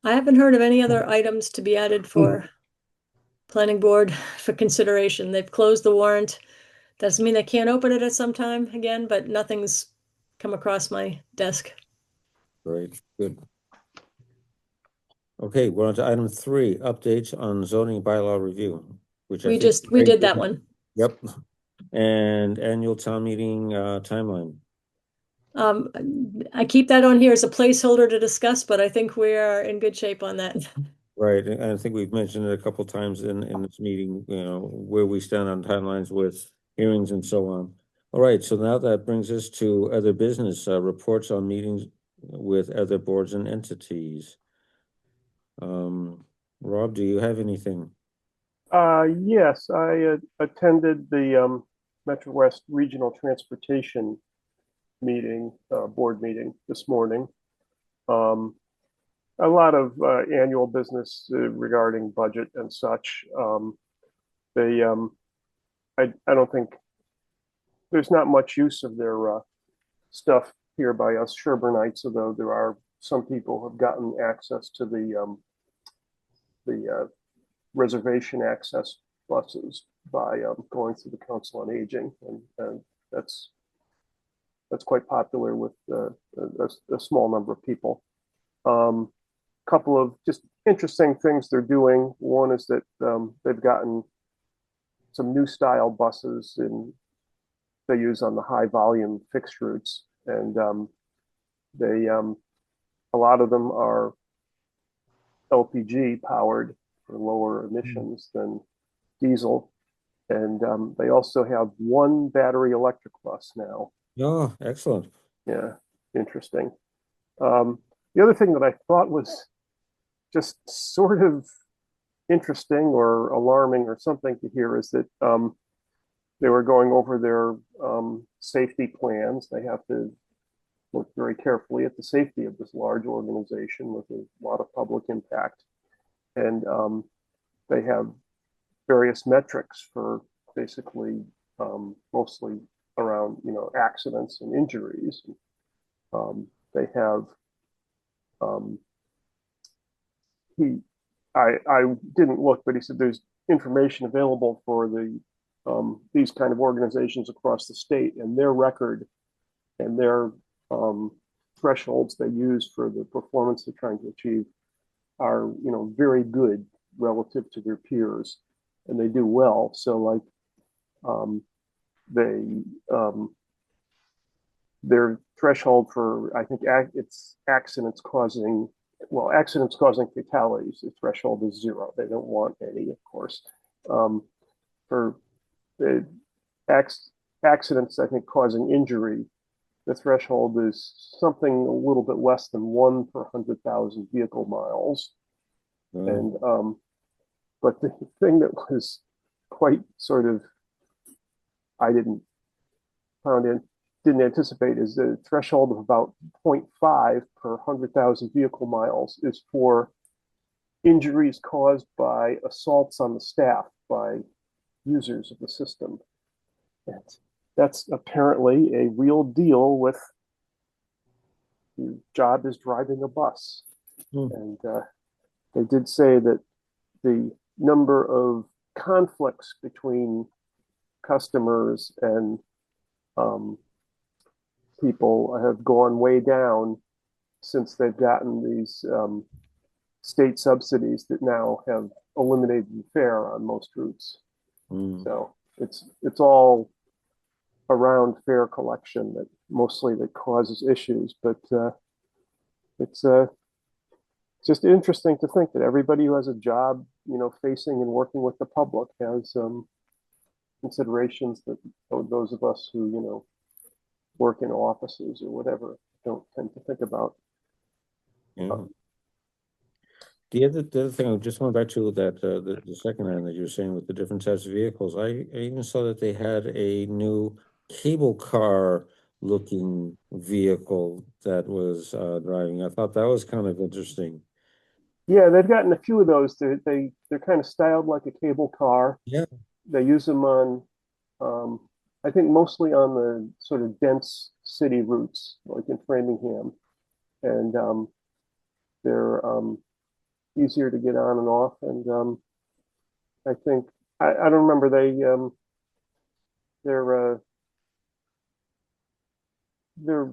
I haven't heard of any other items to be added for planning board for consideration. They've closed the warrant. Doesn't mean they can't open it at some time again, but nothing's come across my desk. Great, good. Okay, we're on to item 3, updates on zoning bylaw review, which I think We did that one. Yep. And annual town meeting timeline. I keep that on here as a placeholder to discuss, but I think we are in good shape on that. Right, and I think we've mentioned it a couple of times in this meeting, where we stand on timelines with hearings and so on. All right, so now that brings us to other business, reports on meetings with other boards and entities. Rob, do you have anything? Yes, I attended the Metro West Regional Transportation meeting, board meeting this morning. A lot of annual business regarding budget and such. I don't think there's not much use of their stuff here by us Sherbornites, although there are some people who have gotten access to the reservation access buses by going through the Council on Aging, and that's that's quite popular with a small number of people. Couple of just interesting things they're doing. One is that they've gotten some new style buses and they use on the high volume fixed routes, and they a lot of them are LPG powered for lower emissions than diesel, and they also have one battery electric bus now. Oh, excellent. Yeah, interesting. The other thing that I thought was just sort of interesting or alarming or something to hear is that they were going over their safety plans. They have to look very carefully at the safety of this large organization with a lot of public impact. And they have various metrics for basically mostly around, accidents and injuries. They have I didn't look, but he said there's information available for these kind of organizations across the state, and their record and their thresholds they use for the performance they're trying to achieve are very good relative to their peers, and they do well. So like they their threshold for, I think it's accidents causing fatalities, the threshold is 0. They don't want any, of course. For the accidents, I think, causing injury, the threshold is something a little bit less than 1 per 100,000 vehicle miles. And but the thing that was quite sort of I didn't anticipate is the threshold of about 0.5 per 100,000 vehicle miles is for injuries caused by assaults on the staff by users of the system. And that's apparently a real deal with your job is driving a bus. And they did say that the number of conflicts between customers and people have gone way down since they've gotten these state subsidies that now have eliminated the fare on most routes. So it's all around fare collection that causes issues, but it's just interesting to think that everybody who has a job, facing and working with the public has considerations that those of us who, work in offices or whatever don't tend to think about. Yeah. The other thing, I just went back to that the second item that you were saying with the different types of vehicles. I even saw that they had a new cable car looking vehicle that was driving. I thought that was kind of interesting. Yeah, they've gotten a few of those. They're kind of styled like a cable car. Yeah. They use them on, I think mostly on the sort of dense city routes, like in Framingham, and they're easier to get on and off. And I think I don't remember they're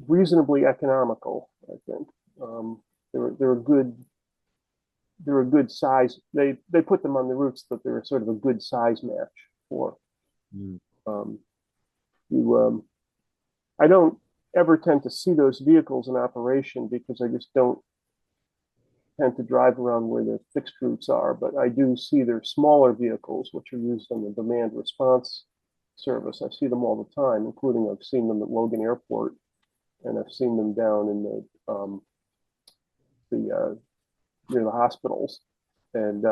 reasonably economical. I think they're a good size. They put them on the routes that they're sort of a good size match for. I don't ever tend to see those vehicles in operation because I just don't tend to drive around where the fixed routes are, but I do see their smaller vehicles, which are used on the demand response service. I see them all the time, including I've seen them at Logan Airport, and I've seen them down in the near the hospitals. And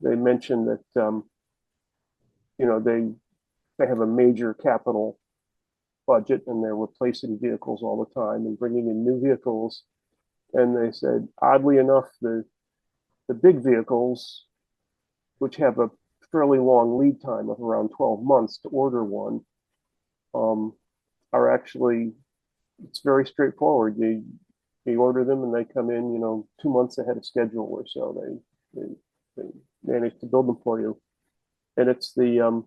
they mentioned that they have a major capital budget and they're replacing vehicles all the time and bringing in new vehicles. And they said, oddly enough, the big vehicles, which have a fairly long lead time of around 12 months to order one, are actually, it's very straightforward. You order them and they come in, 2 months ahead of schedule or so. They manage to build them for you. And it's the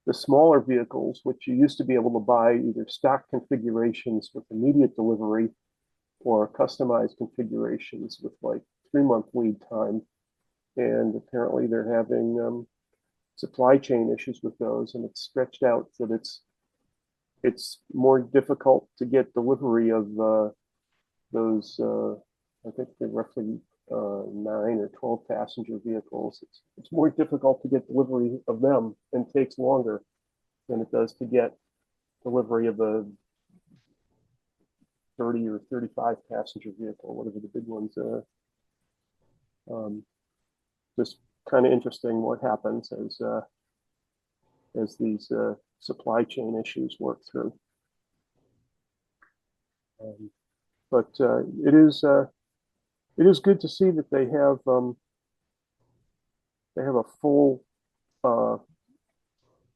the smaller vehicles, which you used to be able to buy either stock configurations with immediate delivery or customized configurations with like 3-month lead time. And apparently they're having supply chain issues with those, and it's stretched out so that it's more difficult to get delivery of those. I think they're roughly 9 or 12 passenger vehicles. It's more difficult to get delivery of them and takes longer than it does to get delivery of a 30 or 35 passenger vehicle, whatever the big ones are. Just kind of interesting what happens as these supply chain issues work through. But it is good to see that they have a full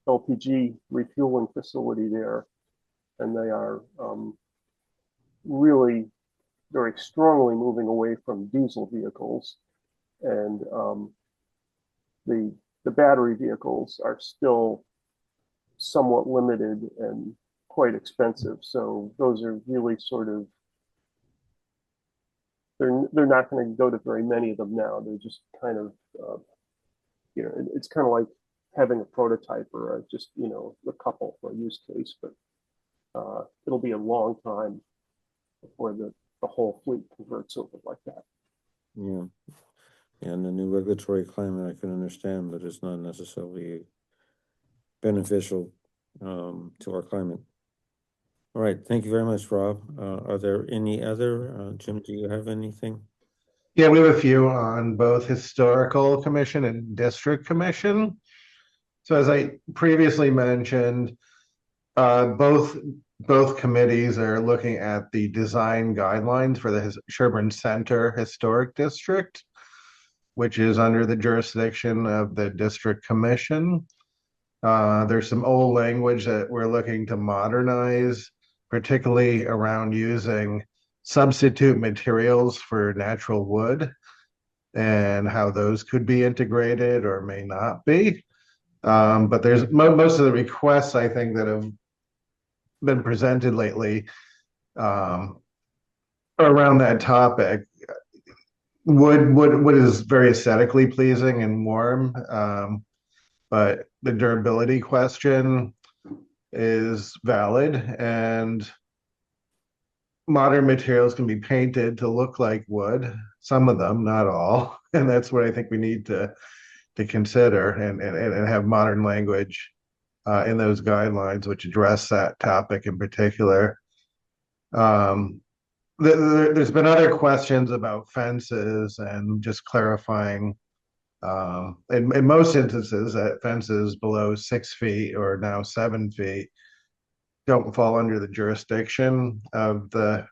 LPG refueling facility there, and they are really very strongly moving away from diesel vehicles, and the battery vehicles are still somewhat limited and quite expensive. So those are really sort of they're not going to go to very many of them now. They're just kind of it's kind of like having a prototype or just a couple for a use case, but it'll be a long time before the whole fleet converts over like that. Yeah. And the new regulatory climate, I can understand, but it's not necessarily beneficial to our climate. All right. Thank you very much, Rob. Are there any other, Jim, do you have anything? Yeah, we have a few on both historical commission and district commission. So as I previously mentioned, both committees are looking at the design guidelines for the Sherborn Center Historic District, which is under the jurisdiction of the District Commission. There's some old language that we're looking to modernize, particularly around using substitute materials for natural wood and how those could be integrated or may not be. But there's most of the requests, I think, that have been presented lately around that topic. Wood is very aesthetically pleasing and warm, but the durability question is valid, and modern materials can be painted to look like wood, some of them, not all. And that's what I think we need to consider and have modern language in those guidelines, which address that topic in particular. There's been other questions about fences and just clarifying in most instances that fences below 6 feet or now 7 feet don't fall under the jurisdiction of the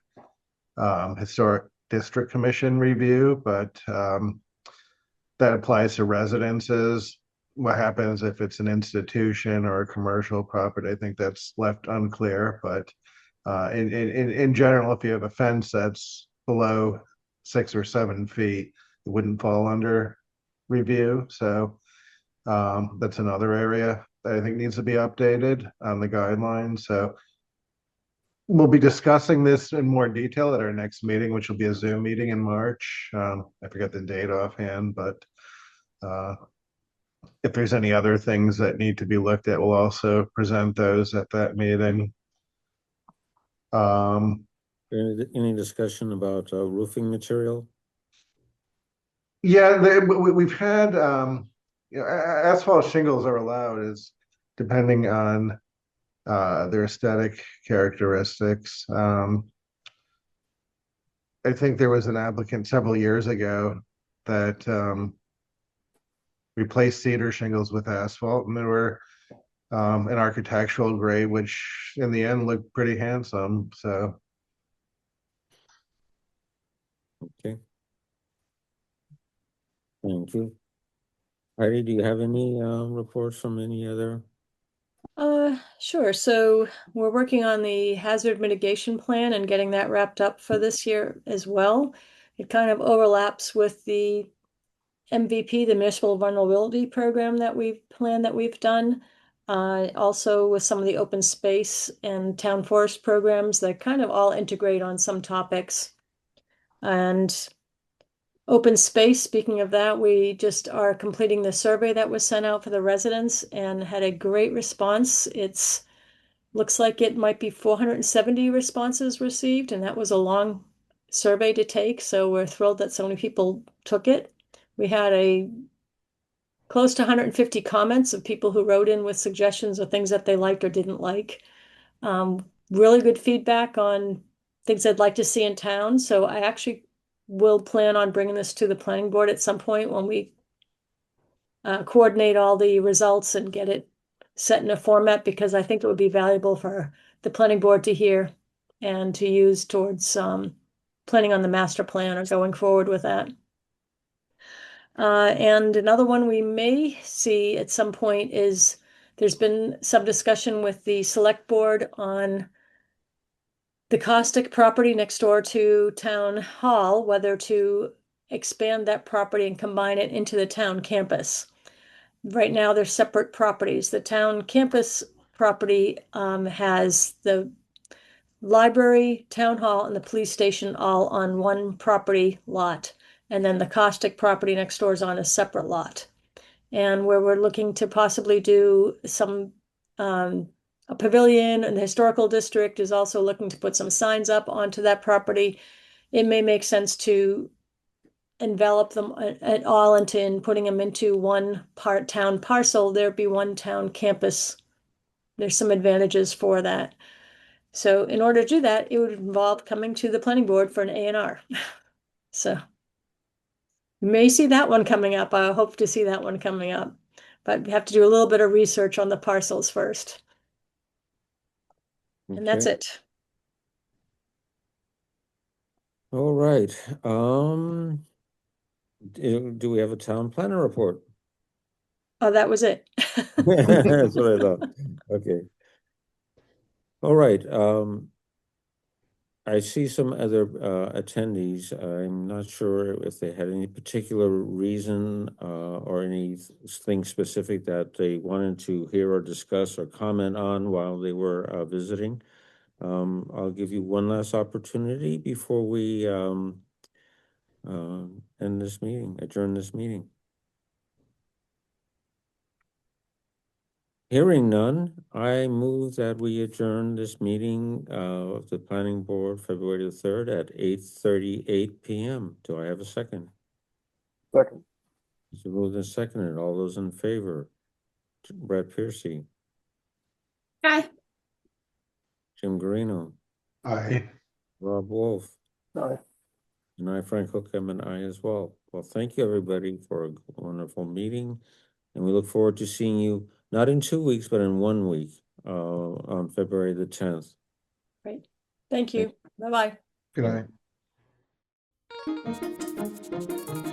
historic district commission review, but that applies to residences. What happens if it's an institution or a commercial property? I think that's left unclear, but in general, if you have a fence that's below 6 or 7 feet, it wouldn't fall under review. So that's another area that I think needs to be updated on the guidelines. So we'll be discussing this in more detail at our next meeting, which will be a Zoom meeting in March. I forget the date offhand, but if there's any other things that need to be looked at, we'll also present those at that meeting. Any discussion about roofing material? Yeah, we've had asphalt shingles are allowed is depending on their aesthetic characteristics. I think there was an applicant several years ago that replaced cedar shingles with asphalt, and they were an architectural grade, which in the end looked pretty handsome. So, okay. Thank you. Heidi, do you have any reports from any other? Sure. So we're working on the hazard mitigation plan and getting that wrapped up for this year as well. It kind of overlaps with the MVP, the Municipal Vulnerability Program that we've done. Also with some of the open space and town forest programs that kind of all integrate on some topics. And open space, speaking of that, we just are completing the survey that was sent out for the residents and had a great response. It's looks like it might be 470 responses received, and that was a long survey to take. So we're thrilled that so many people took it. We had a close to 150 comments of people who wrote in with suggestions of things that they liked or didn't like. Really good feedback on things I'd like to see in town. So I actually will plan on bringing this to the planning board at some point when we coordinate all the results and get it set in a format, because I think it would be valuable for the planning board to hear and to use towards planning on the master plan or going forward with that. And another one we may see at some point is there's been some discussion with the select board on the caustic property next door to town hall, whether to expand that property and combine it into the town campus. Right now, they're separate properties. The town campus property has the library, town hall, and the police station all on one property lot. And then the caustic property next door is on a separate lot. And where we're looking to possibly do some a pavilion, and the historical district is also looking to put some signs up onto that property. It may make sense to envelop them at all into putting them into one part town parcel. There'd be one town campus. There's some advantages for that. So in order to do that, it would involve coming to the planning board for an A&R. So you may see that one coming up. I hope to see that one coming up, but we have to do a little bit of research on the parcels first. And that's Okay. it. All right. Do we have a town planner report? Oh, that was it. That's what I thought. Okay. All right. I see some other attendees. I'm not sure if they had any particular reason or anything specific that they wanted to hear or discuss or comment on while they were visiting. I'll give you one last opportunity before we end this meeting, adjourn this meeting. Hearing none, I move that we adjourn this meeting of the planning board February the 3rd at 8:38 p.m. Do I have a second? Second. So moved and seconded. All those in favor? Brad Piercy, Hi. Jim Garino, Aye. Rob Wolf, Aye. and I, Frank Hookham, and I as well. Well, thank you everybody for a wonderful meeting. And we look forward to seeing you not in 2 weeks, but in 1 week on February the 10th. Great. Thank you. Bye-bye. Good night.